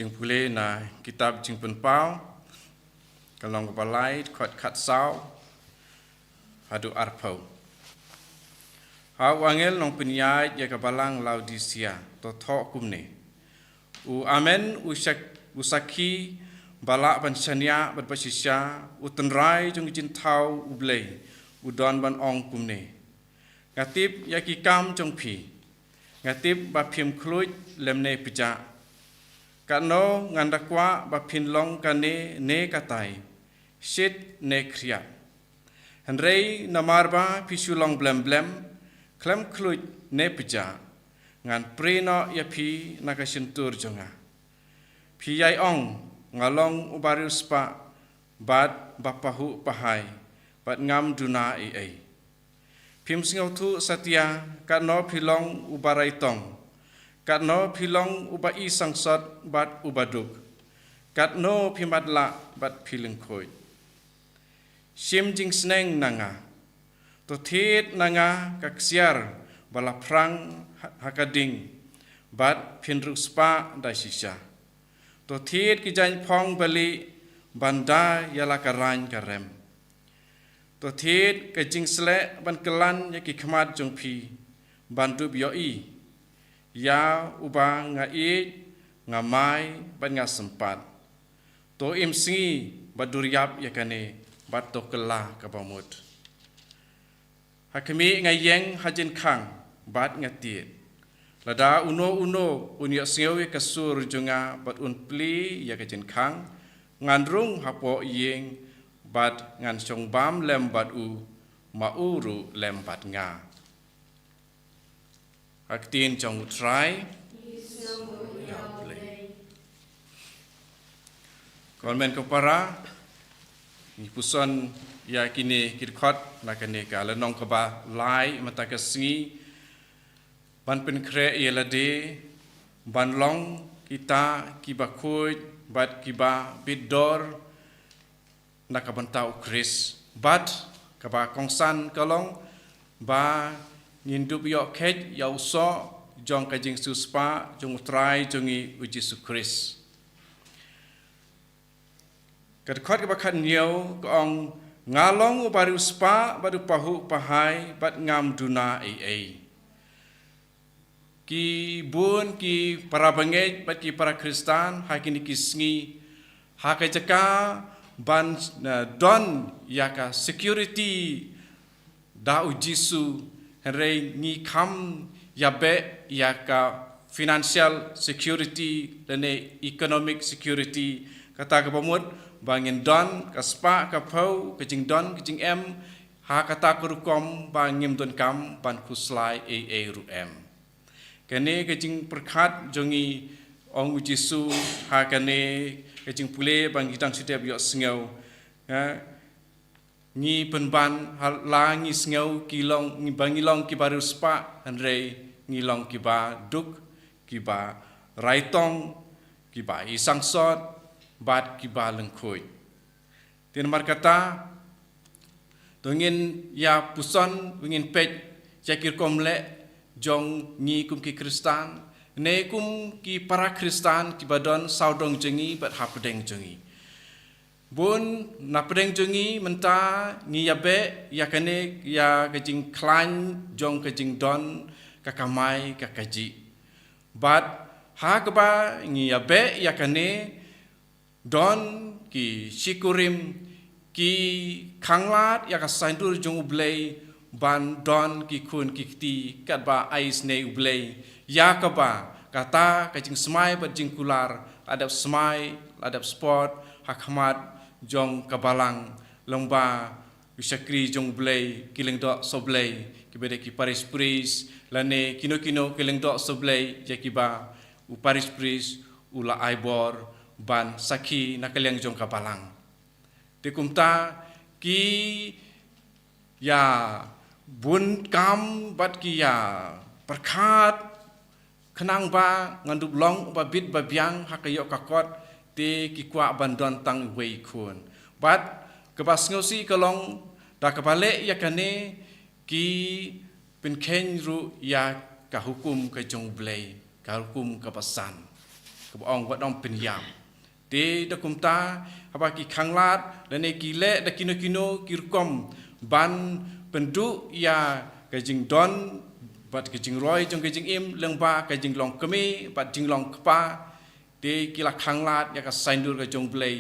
Speaker 3: จึงพลีna kitabจึงเป็นเป้าkalong balai khot khat sao hadu arpau ha wangel nong penyai ya kabalang Laodicea to tho kumne u amen usaki balak ban chania ban pasisya utenrai jong jin thau ublei udon ban ong kumne ngatip yakikam jong phi ngatip ba phim khluj lemne pija kano ngandakwa ba phin long kane ne katai shit ne khria hanrei namarba pisulong blem klem khluj ne pija ngan prino ya phi nakasintur jonga phi yai ong ngalong ubaruspa bat bapahu pahai bat ngam duna ai phim singau thu satya kano philong ubarai tong katno philong ubai sangsot bat ubaduk katno phimatla bat philing khoi sim jing sneng nanga to thet nanga kaksiar bala prang hakading bat phinru spa daisisha to thet ki jain phong bali banda yala karang karem to thet ka jing sle ban kelan yaki khmat jong phi bandu bioi ya uba nga nga mai ban nga sempat to im singi baduriap yakane bat to kela kabamut hakami nga yeng hajin khang bat nga tiet lada uno unya singawi kasur junga bat unpli yakajin khang ngandrung hapo yeng bat ngan song bam lem bat u mauru lem bat nga Aktin trong try kon men ko para ni puson ya kini kirkhot na kane ka la nong ka ba lai mata ka singi ban pen kre yela de ban long kita ki ba khoi bat ki ba bidor na ka bantau kris bat ka ba kongsan kalong ba Nindup yok kej yau so jong kajing suspa jong try jongi uji sukris. Kadkot kebakan niau kong ngalong baru spa baru pahu pahai bat ngam duna ai. Ki bun ki para bangej bat ki para Kristan hakini kisngi hakajaka ban don yaka security da ujisu Henry ni kam yabe yaka financial security dan economic security kata kepamut bangin don kaspa kapau kejing don kejing em ha kata kurukom bangim don kam ban kuslai ru em kene kejing perkhat jongi ong ujisu ha kene kejing pule bang gitang setiap yok sengau ni penban la ngi sngau kilong ngi bangilong ki baru spa andre ngilong ki ba duk ki ba raitong ki ba isang sot bat ki ba lengkhoi tin mar kata tongin ya puson wingin pej jakir komle jong ngi kum ki Kristan ne kum ki para Kristan ki badon saudong jengi bat hapdeng jengi Bun napdeng jongi menta ngi yabe yakane ya kejing klan jong kejing don kakamai kakaji bat ha keba ngi yabe yakane don ki shikurim ki khanglat yakasaindur jong ublei ban don ki kun ki ti katba ais ne ublei yakaba kata kejing smai bat jingkular adap smai adap sport hakmat jong kabalang lomba usakri jong blay kileng dok soblay kibede ki paris pris lane kino kileng dok soblay jakiba u paris pris ula aibor ban saki nakaliang jong kabalang tekumta ki ya bun kam bat ki ya perkhat kenang ba ngandup long ba bit ba biang hakayok kakot te ki kwa bandon tang wei khun bat kebas ngosi kalong da kabale yakane ki pinkhen ru ya ka hukum ka jong blei ka hukum ka pasan ke ong wat ong penyam te da kumta apa ki khanglat dan ki le da kino ki rukom ban pendu ya ka jing don bat ka jing roi jong ka jing im leng ba ka jing long kemi bat jing long kpa te ki la khanglat ya ka saindur ka jong blei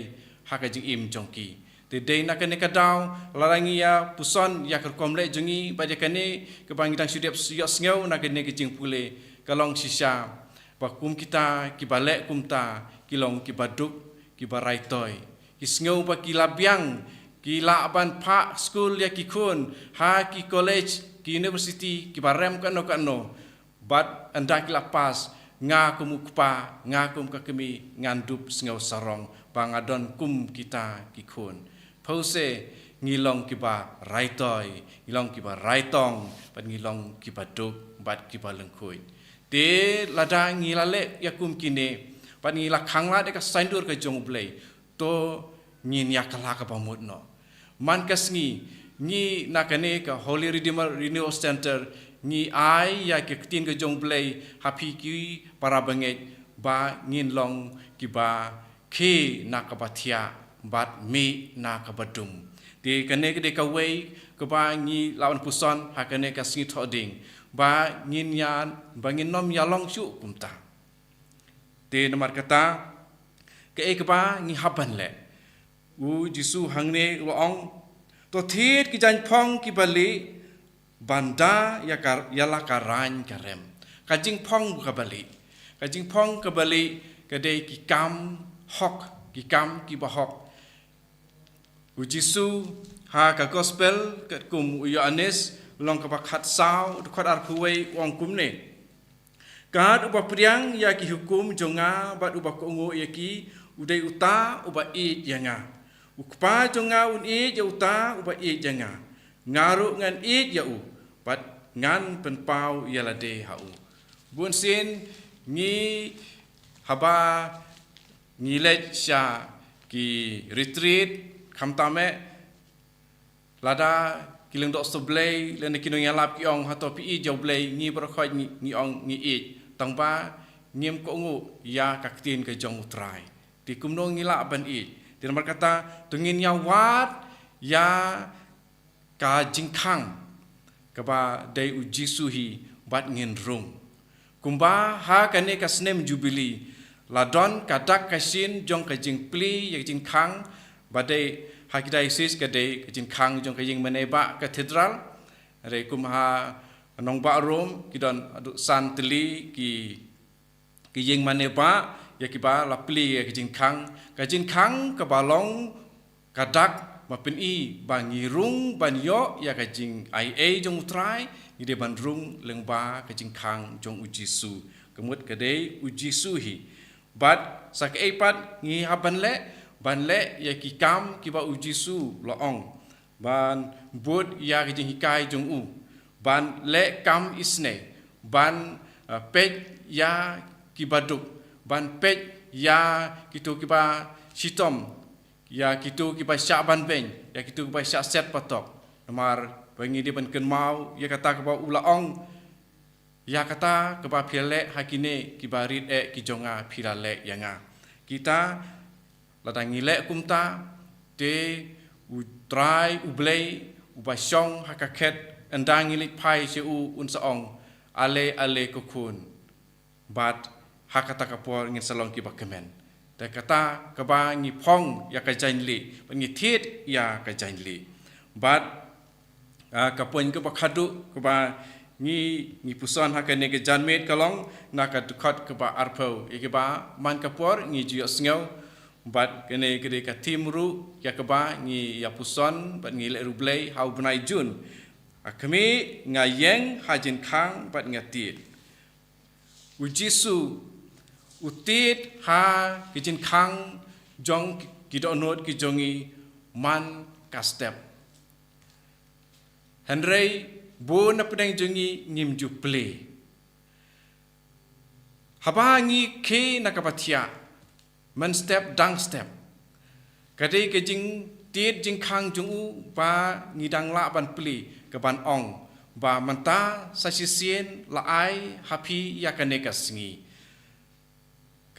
Speaker 3: ha ka jing im jong ki te dei na ka ne ka daw larangi ya puson ya ka kom le jongi ba ja ka ne ka bang dang sudep yo sngo na ka ne ka jing pule ka long sisa ba kum kita ki balek kumta ki long ki baduk ki barai toy ki sngo ba ki labiang ki la ban pa school ya ki kun ha ki college ki university ki barem kano bat anda ki lapas nga kum kupa nga kum ka kemi ngandup sngo sarong bangadon kum kita ki kun pause ngilong ki ba rai toy ngilong ki ba rai tong bat ngilong ki baduk bat ki ba lengkui te lada ngilale ya kum kine pat ngila khangla de ka saindur ka jong blei to ngin ya kala ka pamut no man kasngi ni nakane ka Holy Redeemer Renewal Center ni ai ya ke tin ka jong blei happy ki para banget ba ngin long ki ba ke nakabatia bat mi nakabadum de kane ke de ka wei ka ba ngi lawan puson ha kane ka sngi thoding ba ngin yan ba ngin nom ya long chu kumta te nomor kata ke ek ba ngi haban le u jisu hangne loong to thit ki jan phong ki bali banda ya la karan karem kajing phong ka bali kajing phong ka bali ka de ki kam hok ki kam ki ba hok u jisu ha ka gospel ka kum u Yohanes long ka khat sao khat ar khuwei wong kum ne kad uba priang ya ki hukum jonga bat uba kongo ya ki udai uta uba i yanga ukpa jonga un i ya uta uba i yanga ngaru ngan i ya u bat ngan pen pau ya la de ha u bun sin ni haba ni le sha ki retreat khamtame lada kileng dok seblei len kino yalap ki ong hato pi i joblei ni berkhoi ni ong ni i tangba ngiem ko ngu ya kaktin ke jong utrai ti kumno ngila ban i ti nomor kata tungin ya wat ya ka jingkhang ka ba dai u jisu hi bat ngin rung kumba ha kane ka snem jubilee ladon kadak kasin jong ka jingpli ya jingkhang ba dai Hakidaisis ka de ka jingkhang jong ka jing maneba cathedral re kumha nong ba rom kidon adu san teli ki jing maneba ya ki ba la pli ya ka jingkhang ka balong kadak ma pen i bangirung banyo ya ka jing ia jong utrai ni de bandrung lengba ka jingkhang jong ujisu kemut ka de ujisu hi bat sak epat ngi haban le ban le ya ki kam ki ba ujisu loong ban bud ya ki jing hikai jong u ban le kam isne ban pej ya ki baduk ban pej ya kitu ki ba sitom ya kitu ki ba sya ban ben ya kitu ki ba sya set patok nomor bangi di ban ken mau ya kata ki ba ulaong ya kata ke ba phile hakine ki ba rit ki jonga philale yanga kita ladang ngilek kumta te utrai ublei ubasong hakaket endang ngilik pai se u unsaong ale kokun bat hakata kapor ngin salong ki bakemen te kata kaba ngi phong ya ka janli ngi thit ya ka janli bat kapon ke bakhadu kaba ngi puson hakane ke janmet kalong naka dukhat kaba arpau ikeba man kapor ngi jiyo sngo bat kene kede ka timru ya keba ngi ya puson bat ngi le rublei hau bunai jun akami ngayeng hajin khang bat ngatit ujisu utit ha kijin khang jong kidonot ki jongi man ka step Henry bo na pedang jongi ngim ju play haba ngi ke nakapatia man step dang step kadai ke jing tiet jing khang jung u ba ngi dang la ban pli ke ban ong ba manta sa sisien la ai happy ya kane ka sngi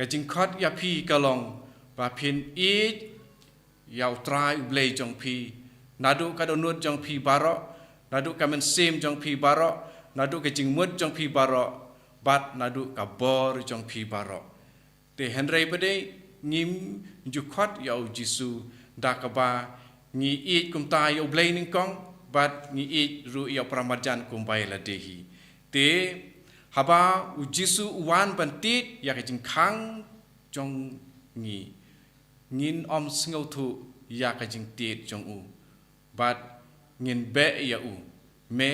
Speaker 3: cái chính khót ya phi cả lòng và phiền ít yau trai ublei trong phi nadu ka donut trong phi baro nadu ka men sim trong phi baro nadu ka jing mut trong phi baro bat nadu ka bor trong phi baro te henrei bade ngim ju khot yau jisu da ka ba ngi it kum ta yau blei ning kong bat ngi it ru yau pramajan kum bai la dehi te haba u jisu wan bantit ya ka jing khang trong ngi ngin om sngau thu ya ka jing tit trong u bat ngin be ya u me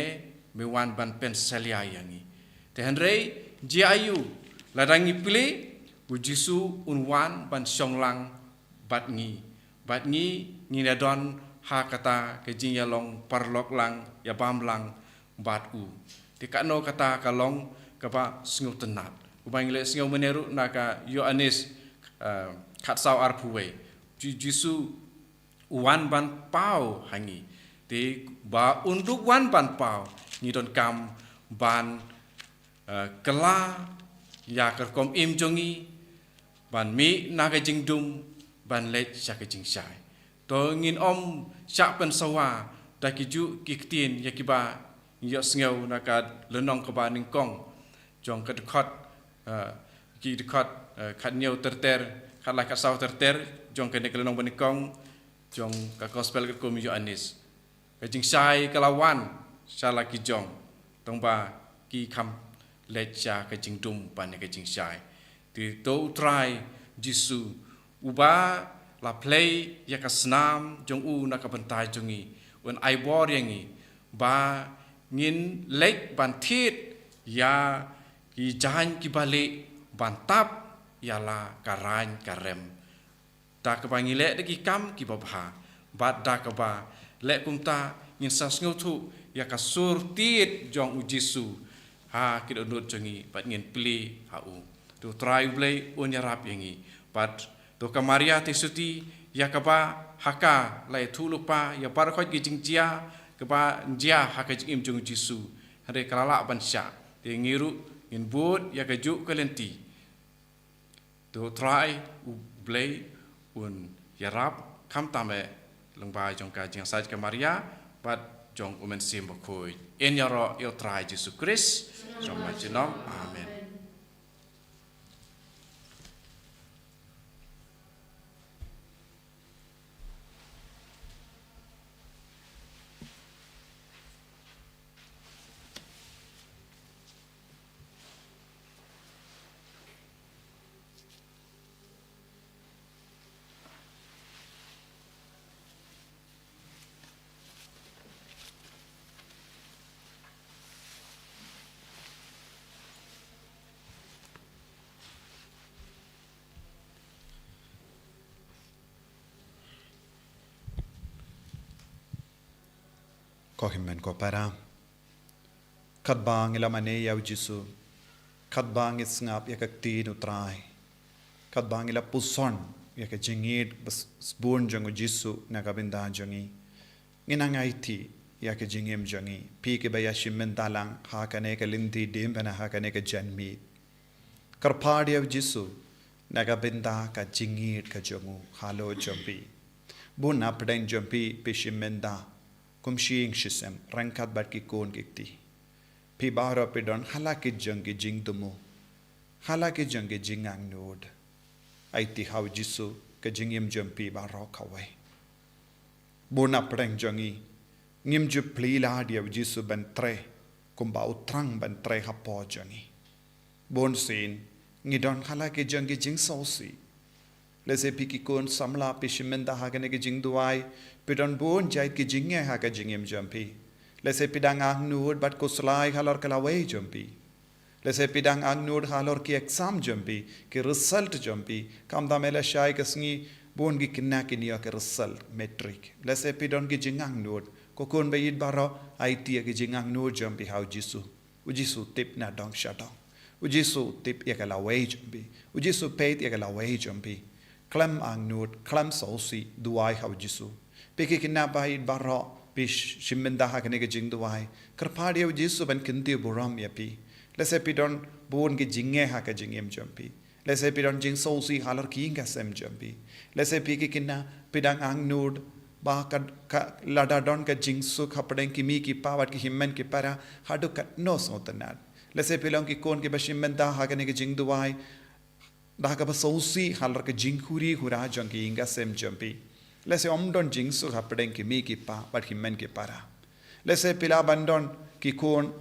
Speaker 3: wan ban pen salia yangi te henrei ji ayu ladangi pili u jisu un wan ban songlang bat ngi na don ha kata ke jing ya long parlok lang ya bam lang bat u te ka no kata ka long ka ba sngau tenat u bang le sngau meneru na ka Yohanes khat sau arpuwe jisu wan ban pau hangi te ba unduk wan ban pau ni don kam ban kala ya kar kom im jongi ban mi na ka jing dum ban let sha ka jing sai to ngin om sha pen sawa da ki ju ki tin ya ki ba yo sngeu na ka lenong ka ba ning kong jong ka khot ki khot khat nyeu ter khat la ka sau ter jong ka ne ka lenong ba ning kong jong ka gospel ka kom Yohanes ka jing sai ka lawan sha la ki jong tong ba ki kham let sha ka jing dum ban ne ka jing sai ti to try jisu uba la play ya ka snam jong u na ka bantai jongi wen ai bor yangi ba ngin lek ban thit ya ki jan ki bale ban tap ya la karan karem ta ka bangi le de ki kam ki babha bat da ka ba le kum ta ngin sas ngau thu ya ka sur tit jong u jisu ha ki do nut jongi bat ngin pli ha u tu try play un ya rap yangi bat to ka Maria te suti ya ka ba haka lai thu lupa ya par khoi ki jing jia ka ba jia haka jing im jong jisu hare kalala ban sha te ngiru in bud ya ka ju kalenti to try u play un ya rap kam tame long ba jong ka jing sa ka Maria bat jong umen sim khoi en ya ro yo try Jesus Christ trong ma chinom amen.
Speaker 1: Ko himmen ko para khat bang ila mane yau jisu khat bang is ngap ya ka ti nu trai khat bang ila puson ya ka jingit bun jong jisu na ka binda jongi ngina ngai ti ya ka jingem jongi pi ke ba ya shimmen talang ha ka ne ka linti dim bana ha ka ne ka janmi karphad ya jisu na ka binda ka jingit ka jongu halo jompi bun na pdain jompi pe shimmen da kumshing shisem rangkat bat ki kon kikti pi baro pe don halaki jangi jing tumu halaki jangi jingang nod aiti how jisu ka jingim jampi baro khawai bona preng jangi ngim ju pli la dia jisu ban tre kumba utrang ban tre hapo jangi bon sin ngidon halaki jangi jing sosi lese piki kon samla pishimenda hagane ke jing duai pidon bon jait ke jinge ha ka jingem jampi lese pidang ang nud bat ko slai halor kala way jampi lese pidang ang nud halor ki exam jampi ke result jampi kam da mela shai kasngi bon gi kinna kinia ke result metric lese pidon gi jingang nud ko kon be yid baro it ke jingang nud jampi how jisu tip na dong shadong ujisu tip ya kala way jampi ujisu peit ya kala way jampi klam ang nud klam sosi duai how jisu peki kinna bai baro pish shimenda ha kane ke jing duai karphadi jisu ban kinti buram yapi lese pidon bon ge jinge ha ka jingem jampi Lese pidon jing sousi halar ki inga sem jambi. Lese piki kina pidang ang nud ba ka lada don ka jing su kapdeng ki mi ki pawat ki himmen ki para hadu kat no sotanat. Lese pilong ki kon ki bashimmen da hagane ki jing duwai da ka ba sousi halar ka jing huri hura jong ki inga sem jambi. Lese omdon jing su kapdeng ki mi ki pawat himmen ki para. Lese pila bandon ki kon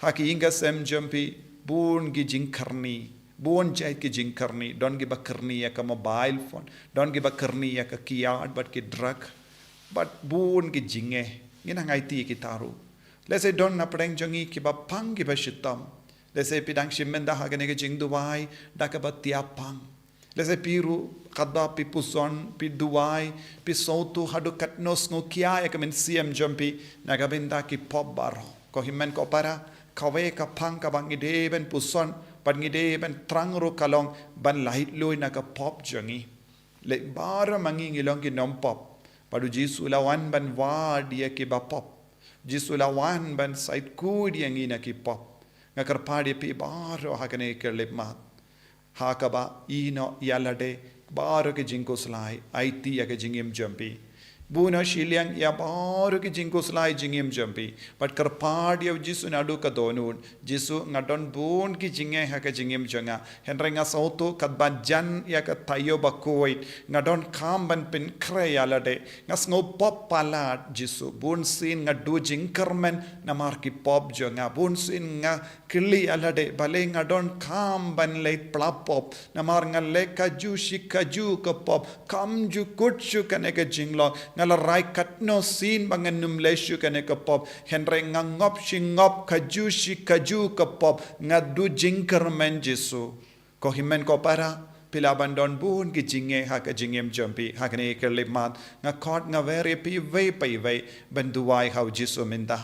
Speaker 1: haki inga sem jambi bun ki jing karni. Buon jahit ki jing karni, don't give a karni ya ka mobile phone, don't give a karni ya ka kiyad, but ki drug, but buon ki jinge, ngina ngai ti ki taru. Let's say don't na preng jongi ki ba pang ki ba shitam. Let's say pidang shimmen da hagane ki jing duwai, da ka ba tia pang. Let's say piru kada pi puson, pi duwai, pi sautu hadu katnos ngo kia ya ka min siam jumpi, na ka binda ki pop baro. Ko himmen ko para, kawe ka pang ka bang ide ben puson, ban ngide ban trang ro kalong ban lahit loi na ka pop jangi le bara mangi ngilong ki nom pop padu jisu lawan ban wa dia ki ba pop jisu lawan ban sait ku dia ngi na ki pop ngakar padi pi baro hakane ke le ma ha ka ba ino yalade baro ke jinko slai it ya ke jingim jampi Buna shiliang ya baru ki jingko slai jingim jampi but karpad ya jisu nadu ka donun jisu ngadon bun ki jinge ha ka jingim janga henrenga sauto kadban jan ya ka tayo bakoit ngadon kam ban pin kre ya lade ngas ngo pop pala jisu bun sin ngadu jingkermen namar ki pop janga bun sin nga kili alade bale ngadon kam ban le plap pop namar ngalle kaju shikaju ka pop kam ju kutchu kaneka jinglo ngala rai katno sin bangan numleshu kaneka pop henre ngangop shingop kaju shikaju ka pop ngadu jingkermen jisu ko himen ko para pila bandon bun ki jinge ha ka jingem jampi ha kane kerle mat nga khot nga vere pi ve pai ve banduwai how jisu minda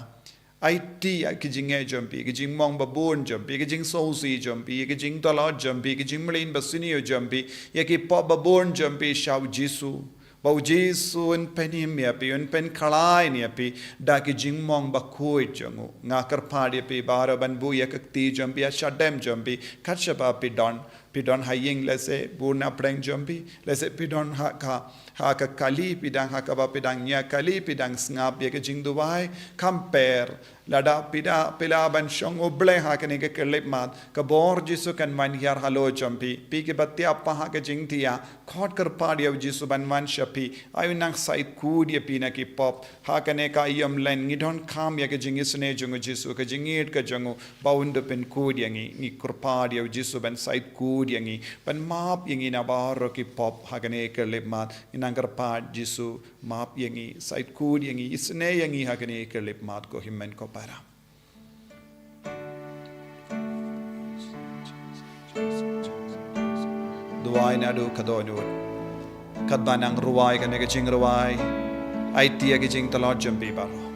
Speaker 1: IT ki jinge jampi ki jing mong babon jampi ki jing sousi jampi ki jing dollar jampi ki jing mlin basinio jampi ya ki pop babon jampi shaw jisu bau jisu en penim ya pi en pen khalai ni pi da ki jing mong ba khoi jangu nga kar phadi pi bara ban bu ya kakti jampi ya shadem jampi khatshaba pi don haying lese buna preng jampi lese pi don ha ka kali pidang ha ka ba pidang nya kali pidang snap ya ke jing duwai compare lada pila ban shong oble ha ke ne ke kelip mat ka bor jisu kan man yar halo jampi pi ke batya pa ha ke jing tia khot kar padi ya jisu ban man shapi ayu nang sait kud ya pi na ki pop ha ke ne ka yam len ngi don kham ya ke jing isne jungu jisu ke jingit ka jungu baund pen kud ya ngi kur padi ya jisu ban sait kud ya ngi ban map yangi na baro ki pop ha ke ne kelip mat nangkar pad jisu map yangi sait kud yangi isne yangi ha ke ne kelip mat ko himmen ko para duai na do kadonu kadbanang ruwai ka ne ke jing ruwai ai tia ke jing talot jampi baro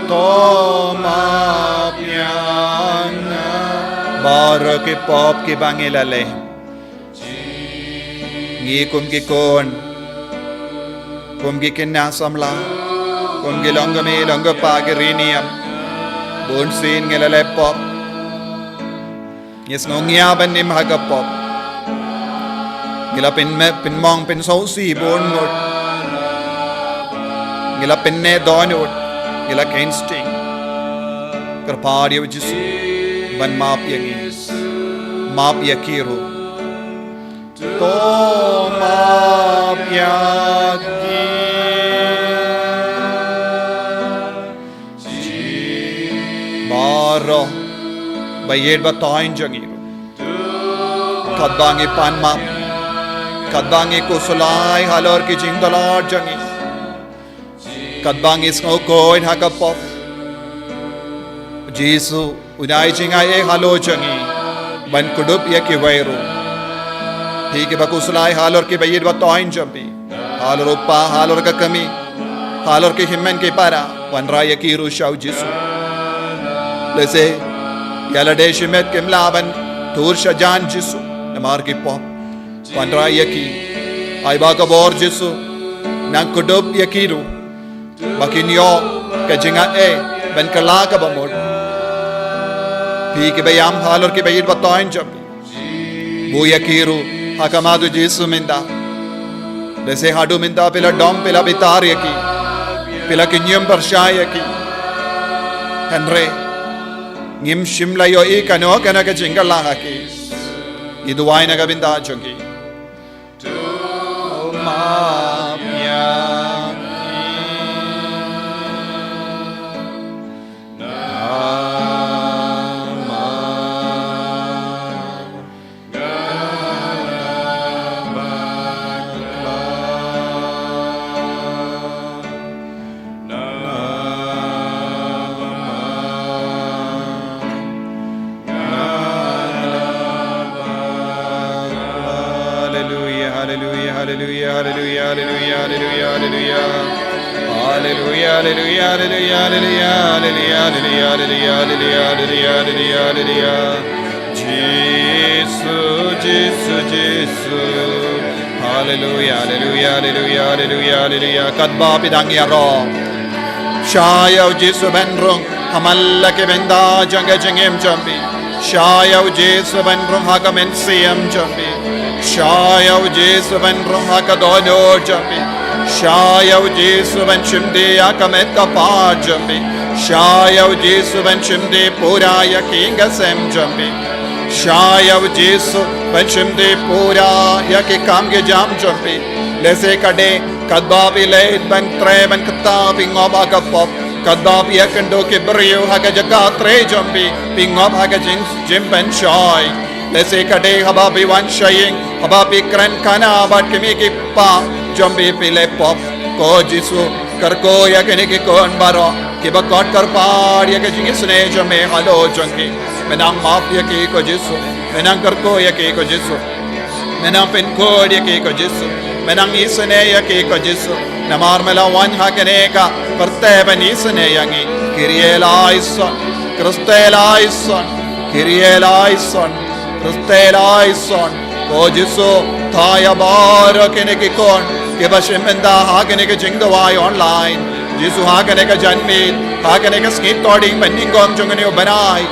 Speaker 1: Toma piana Baro ki pop ki bangilale Ngi kum ki kon Kum ki kinnasamla Kum ki longami longa pagiriniam Bun sin ngilale pop Yes ngongyaban nim haga pop Ngila pin mong pin so si bun ngot Ngila pin ne donut Ngila kensting Kerpadi jisu ban maap yakiru to maap yaki baro bayed batain jangiru kadbangi pan maap kadbangi kusulai halor ki jingdalar jangi kadbangi snokoi hakapop Jisu unai jingai halo jangi ban kudup yaki wairu Hiki bakusulai halor ki bayid batain jambi halor uppa halor ka kami halor ki himmen ki para wanra yakiru shau Jisu lese yalade shimet kimlaban tur shajan Jisu namar ki pop wanra yaki ai ba ka bor Jisu nang kudup yakiru makinyo ka jinga ban kala ka bamod Piki bayam halor ki bayid batain jambi bu yakiru hakamadu Jisu minda lese hadu minda pila dom pila bitar yaki pila kinyum parsha yaki henre ngim shimla yo ikano kana ka jingala haki iduwai naga binda jongi Kadba pidang yaro Shayaw Jisu benrung Hamalla ke benda janga jangem jambi Shayaw Jisu benrung haka mensiyam jambi Shayaw Jisu benrung haka dono jambi Shayaw Jisu ben shimdi haka metka pa jambi Shayaw Jisu ben shimdi pura yakinga sem jambi Shayaw Jisu ben shimdi pura yaki kamge jam jambi Lese kade kadbabi leid ben tre ben kata pingob aga pop kadbabi yakando ke brio haga jaga tre jambi pingob haga jim ben shoy lese kade hababi wan shaying hababi kran kana bat kemi ki pa jambi pile pop ko Jisu karko yakene ki kon baro ki bakot kar par yak jingisne jame halo jangi menang map yaki ko Jisu menang karko yaki ko Jisu menang pin code yaki ko Jisu menang isne yaki ko Jisu namar mela wan hakene ka perteben isne yangi kirielaison kristelaison kirielaison kristelaison ko Jisu thaya bar kene ki kon ke bashemenda hakene ke jingdawai online Jisu hakene ka janmit hakene ka skit coding banning gom jungane banai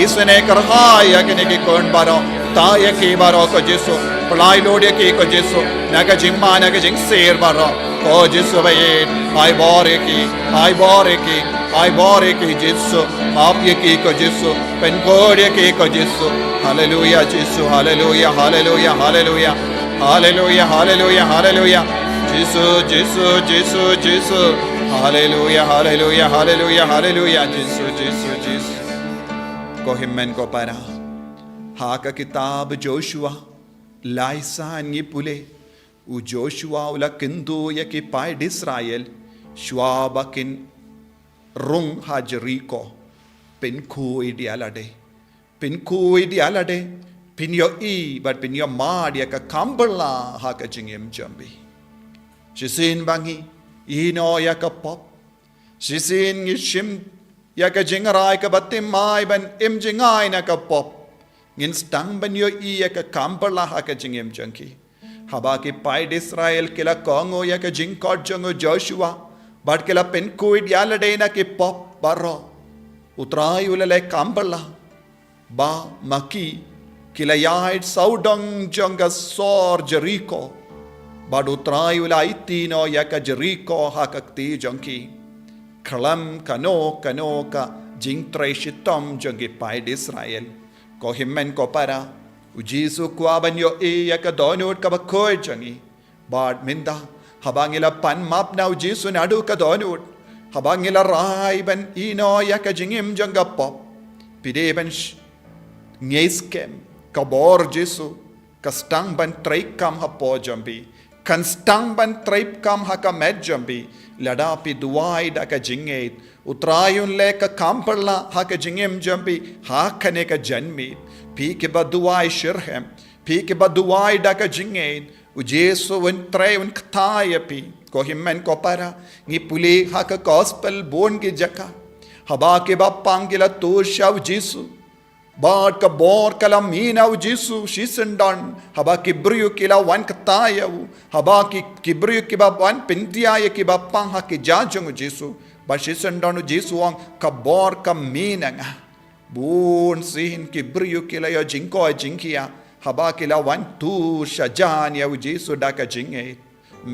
Speaker 1: isne karhai hakene ki kon baro taya ki baro ko Jisu Palai lode ki ko Jisu naga jimma naga jing ser baro ko Jisu bayed ai bore ki Jisu maap ye ki ko Jisu pen kode ki ko Jisu hallelujah Jisu hallelujah hallelujah hallelujah hallelujah hallelujah hallelujah Jisu Jisu Jisu Jisu hallelujah hallelujah hallelujah hallelujah Jisu Jisu Jisu ko himmen ko para haka kitab Joshua Laisan pule u Joshua ula kindu yaki pai Israel shwabakin rung hajriko pin ku idealade pin yo e but pin yo mad yaka kambala haka jingem jambi shisin bangi ino yaka pop shisin shim ya ka jingrai ka batim mai ban im jingai na ka pop ngin stang ban yo I ya ka kamperla ha ka jingem jangki haba ki pai Israel kila kongo ya ka jing kot jango Joshua bat kila pen kuid ya la na ki pop baro utrai ulale kamperla ba maki kila yaid saudang janga sor Jericho bad utrai ulai tino ya ka Jericho ha ka ti jangki kalam kano ka jing treshitom jangi pai Israel ko himmen ko para ujisu kwa banyo ya ka donut ka bakoi jangi bad minda habangila pan map na ujisu nadu ka donut habangila rai ban ino ya ka jingim janga pop pide ban ngeskem ka bor jisu ka stang ban traik kam ha po jambi kan stang ban traip kam ha ka med jambi lada pi duai da ka jinget utrayun le ka kamperla ha ka jingem jambi ha kane ka janmi pi ke ba duai shirhem pi ke ba duai da ka jinget ujesu un tre un ktaya pi ko himmen ko para ngi puli ha ka gospel bon ki jaka haba ke ba pangila tu shav jisu bad ka bor kala mina u jisu shisendan haba kibriyu kila wan kataya haba ki kibriyu ki ba wan pintia ye ki ba pang ha ki jajung jisu ba shisendan u jisu ang ka bor ka mina nga bun sin kibriyu kila yo jingko jingkia haba kila wan tu shajan ya u jisu da ka jinge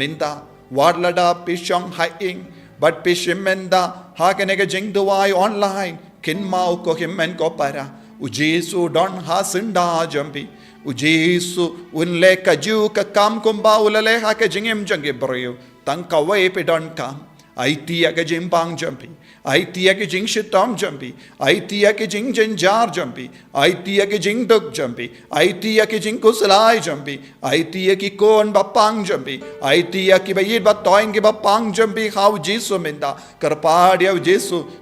Speaker 1: minda warlada pishong haing but pishimenda ha kenega jing duai online kin mau ko himmen ko para ujisu don hasinda jambi ujisu unle kaju ka kam kumba ulale ha ka jingem jange broyo tangka we pe don kam aitia ka jimpang jambi aitia ke jing shitam jambi aitia ke jing janjar jambi aitia ke jing duk jambi aitia ke jing kuslai jambi aitia ki kon bapang jambi aitia ki bayid ba toing ki bapang jambi how jisu minda karpadia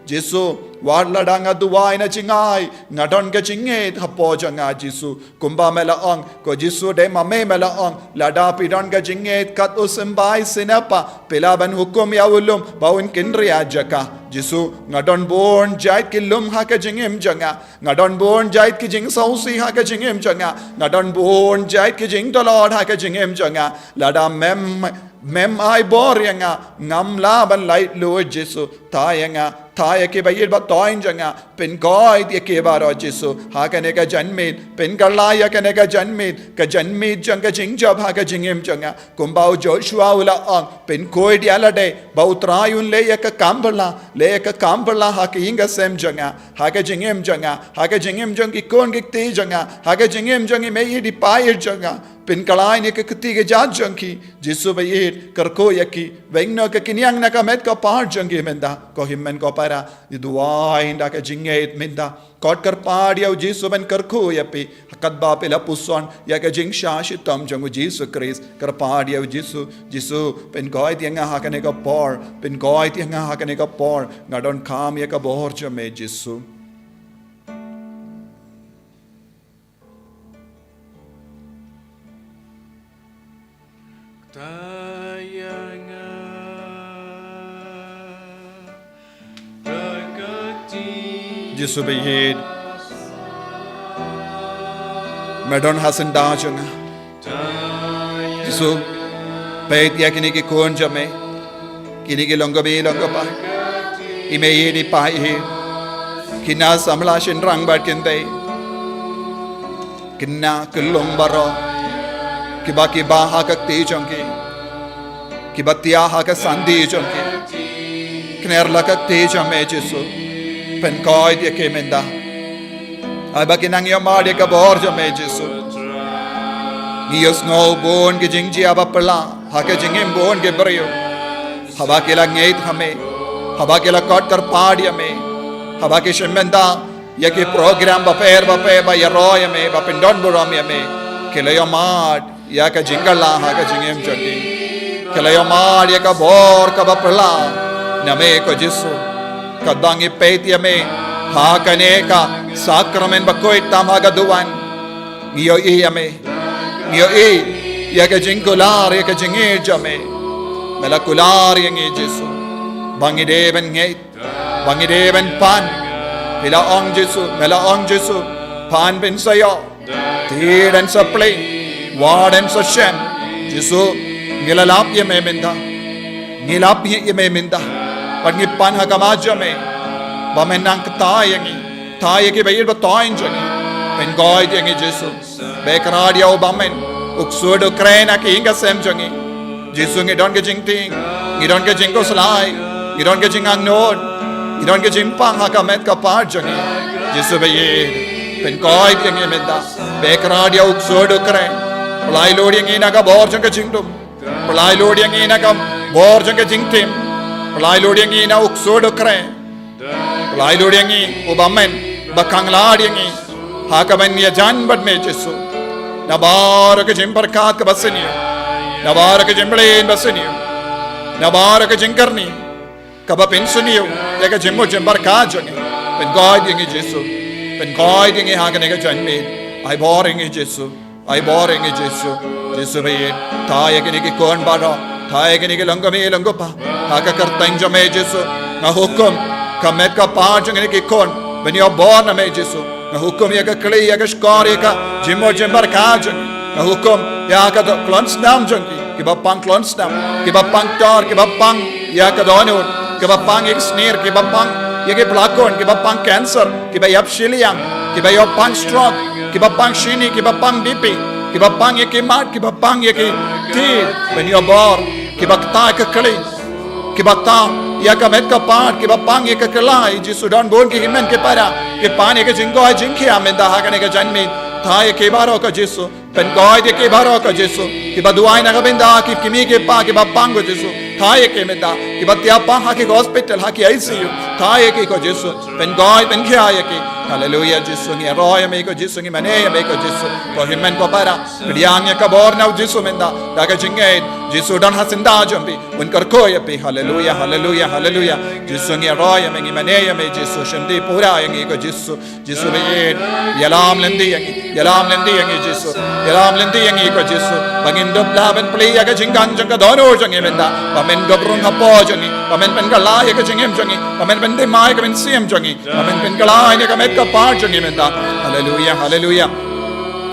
Speaker 1: jisu warla danga duwai na chingai ngadon ka chinget hapo janga jisu kumba mela ong ko jisu de mame mela ong lada pidon ka chinget kat usembai sinapa pelaban hukum ya ulum bawin kinria jaka jisu ngadon bon jait ki lum ha ka jingem janga ngadon bon jait ki jing sausi ha ka jingem janga ngadon bon jait ki jing dolod ha ka jingem janga lada mem ai bor yanga ngam la ban lai lo jisu tayanga thaya ke bayir ba toin janga pen koi dia ke baro jisu ha ka ne ka janmit pen kala ya ka ne ka janmit janga jing job ha ka jingem janga kumbau Joshua ula ong pen koi dia la de bautrayun le ya ka kamperla ha ka inga sem janga ha ka jingem jangi kon ki te janga ha ka jingem jangi me yi di pai janga pen kalai ne ka kti ke jat jangi jisu bayir karko yaki wengno ka kinyang na ka met ka par jangi menda ko himmen ko para duai nda ka jinget menda kot kar padia jisu ben karko yapi kadba pela puson ya ka jing shashi tam jangu jisu kris kar padia jisu pen goi tianga ha ka ne ka por pen goi tianga ha ka ne ka por ngadon kam ya ka bor jame jisu jisu bayid medon hasan da janga jisu pait ya kini ki kon jame kini ki longa pa ime ye di pai he kina samla shin rang bat kende kina kulong baro ki ba ha ka te jangi ki batia ha ka sandi jangi kner la ka te jame jisu pen koi dia ke menda ai ba kinang yo ma dia ka bor jame jisu nios no bon ke jingji aba pala ha ka jingem bon ke brio haba ke la ngeit hame haba ke la kot kar padia me haba ke shemenda ya ke program ba per ba ya roya me ba pendon borom ya me ke la yo mat ya ka jingala ha ka jingem jangi ke la yo mat ya ka bor ka ba pala name ko jisu kadangi petia me ha kaneka sakramen bakoi tamaga duwan ngiyo ame ngiyo ya ka jingular ya ka jingir jame melakular yang jisu bangi deben ngeit Bangi deven pan. Mila ong Jesu. Pan bin sayo. Tid and sa play. Ward and sa shem. Jesu. Ngilalap ye me minda. Ngilap ye me minda. Bangi pan hagamaja me. Bamenang katayangi. Tayaki bayil batoin jangi. Ben goy jangi Jesu. Bekaradia obamen. Uksud Ukraine ki inga sem jangi. Jesu ngi don ke jing ting. Ngi don ke jing ko salai. Ngi don ke jing ang nod. Ngi don ke jing pang hakamet ka par jangi. Jesu bayil. Ben goy jangi menda. Bekaradia uksud Ukraine. Pelai lord yang ina ka bor jang ke jing tum. Pelai lord yang ina ka bor jang ke jing tim. Pelai lord yang ina uksud Ukraine. Pelai lord yang ina obamen. Bakang lad yang ina. Hakamen ya jan bad me Jesu. Nabar ke jim berkat ke basiniyo. Nabar ke jim belain basiniyo. Nabar ke jim karni. Kaba pensuniyo. Ya ke jim mo jim berkat jangi. Pen God yang Jesu. Pen God yang hakan ke jan me. Ay boring Jesu. Ay boring Jesu. Jesu be ta ya ke ni kon baro. Ta ya ke ni langgo me langgo pa. Haka kartain jame Jesu. Na hukum kamet ka pa jangi ni kon. When you are born na me Jesu. Na hukum ya ka kli ya ka skor ya ka jimmo jimbar ka jangi. Na hukum ya ka klons nam jangi. Ki bapang klons nam. Ki bapang tor. Ki bapang ya ka donor. Ki bapang ek sneer. Ki bapang ya ki plakon. Ki bapang cancer. Ki bayap shiliang. Ki bayap pang stroke. Ki bapang shini. Ki bapang BP. Ki bapang ya ki mat. Ki bapang ya ki tid. When you are born. Ki bakta ka kli. Ki bakta ya ka met ka part. Ki bapang ya ka kelai. Jesu don bon ki himen ke para. Ki pani ke jinggo ay jingkia menda hakane ke janmi. Thai ke baro ka Jesu. Pen goy de ke baro ka Jesu. Ki baduai na ka benda ki kimi ke pa ki bapang ko Jesu. Thai ke menda ki batia pa ha ki hospital ha ki ICU. Thai ke ko Jesu. Pen goy pen kya ya ki. Hallelujah Jesu ni roya me ko Jesu ni mane me ko Jesu. Ko himen ko para. Kriang ya ka bor na Jesu menda. Da ka jingai Jesu don hasinda jambi. Unkar ko ya pe. Hallelujah hallelujah hallelujah. Jesu ni roya me ni mane me Jesu shindi pura ya ko Jesu. Jesu be yalam lendi ya yalam lendi ya Jesu. Yalam lendi ya ko Jesu. Bangin dob laban play ya ka jingang jang ka donor jang menda. Pamen dobrung hapo jangi. Pamen pen kala ya ka jingem jangi. Pamen pen de mai ka pen siem jangi. Pamen pen kala ya ka met ka par jangi menda. Hallelujah hallelujah.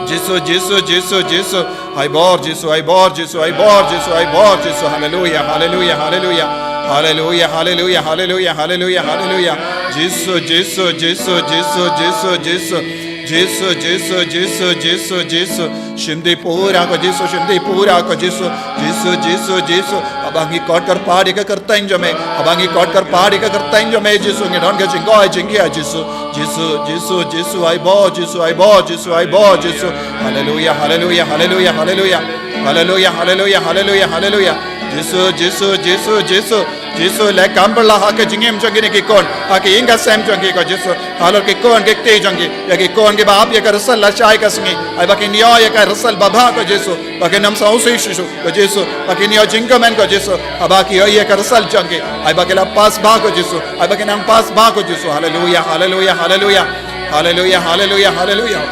Speaker 1: Jesu Jesu Jesu Jesu. Ay bor Jesu ay bor Jesu ay bor Jesu ay bor Jesu. Hallelujah hallelujah hallelujah. Hallelujah hallelujah hallelujah hallelujah hallelujah. Jesu Jesu Jesu Jesu Jesu Jesu. Jesu Jesu Jesu Jesu Jesu. Shimdi pura ko Jesu shimdi pura ko Jesu. Jesu Jesu Jesu. Abangi kot kar paadi ka karta injo me. Abangi kot kar paadi ka karta injo me Jesu ngi don ka jingo ay jingia Jesu. Jesu Jesu Jesu ay bo Jesu ay bo Jesu ay bo Jesu. Hallelujah hallelujah hallelujah hallelujah. Hallelujah hallelujah hallelujah hallelujah. Jesu Jesu Jesu Jesu. Jesu le kambala ha ke jingem jangi ne ki kon. Ha ke inga sem jangi ko Jesu. Halor ki kon ke te jangi. Ya ki kon ke baap ya ka rasal la chai ka singi. Ay bakin niyo ya ka rasal baba ko Jesu. Bakin nam sa usi shishu ko Jesu. Bakin niyo jinga men ko Jesu. Abaki yo ya ka rasal jangi. Ay bakin la pas ba ko Jesu. Ay bakin ang pas ba ko Jesu. Hallelujah hallelujah hallelujah. Hallelujah hallelujah hallelujah.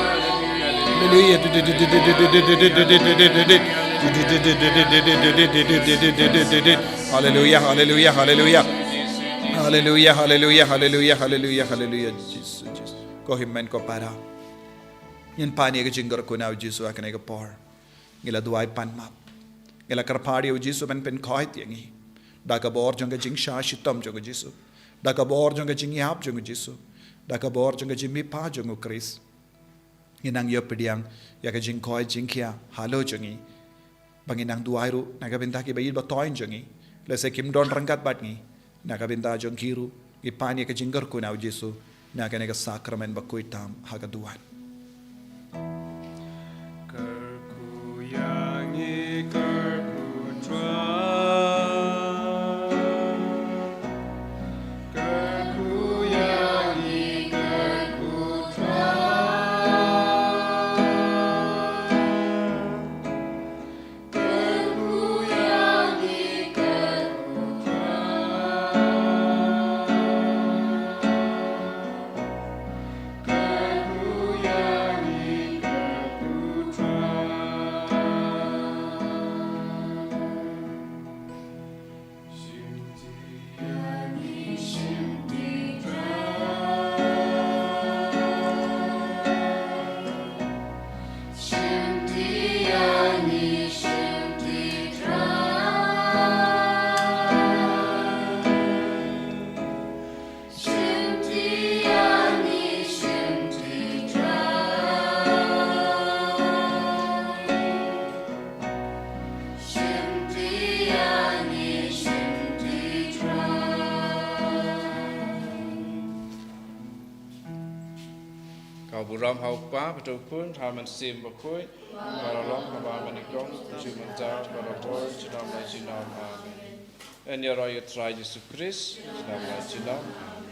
Speaker 1: Hallelujah hallelujah hallelujah. Hallelujah hallelujah hallelujah hallelujah hallelujah. Jesus Jesus. Ko himmen ko para. Yan pani ke jinggar ko na Jesu akane ka por. Ngila duai pan map. Ngila karpadi o Jesu ben pen khoi tiangi. Da ka bor jong ka jing sha shitam jong Jesu. Da ka bor jong ka jing yap jong Jesu. Da ka bor jong ka jing mi pa jong Chris. Nginang yo pediang ya ka jing khoi jing kia halo jongi. Banginang duairu nagabenta ki bayil ba toin jongi. Lese kim don rangkat bat ngi. Nagabenta jong kiru ki pani ka jinggar ko na Jesu. Nagane ka sakramen ba kuitam haga duan.
Speaker 7: Hallelujah.
Speaker 3: buram hau pa betul pun haman sim bakui baralong kabar menikong cuma jauh baralong cinam lai cinam amen. En ya raya Yesus Kristus cinam lai cinam amen.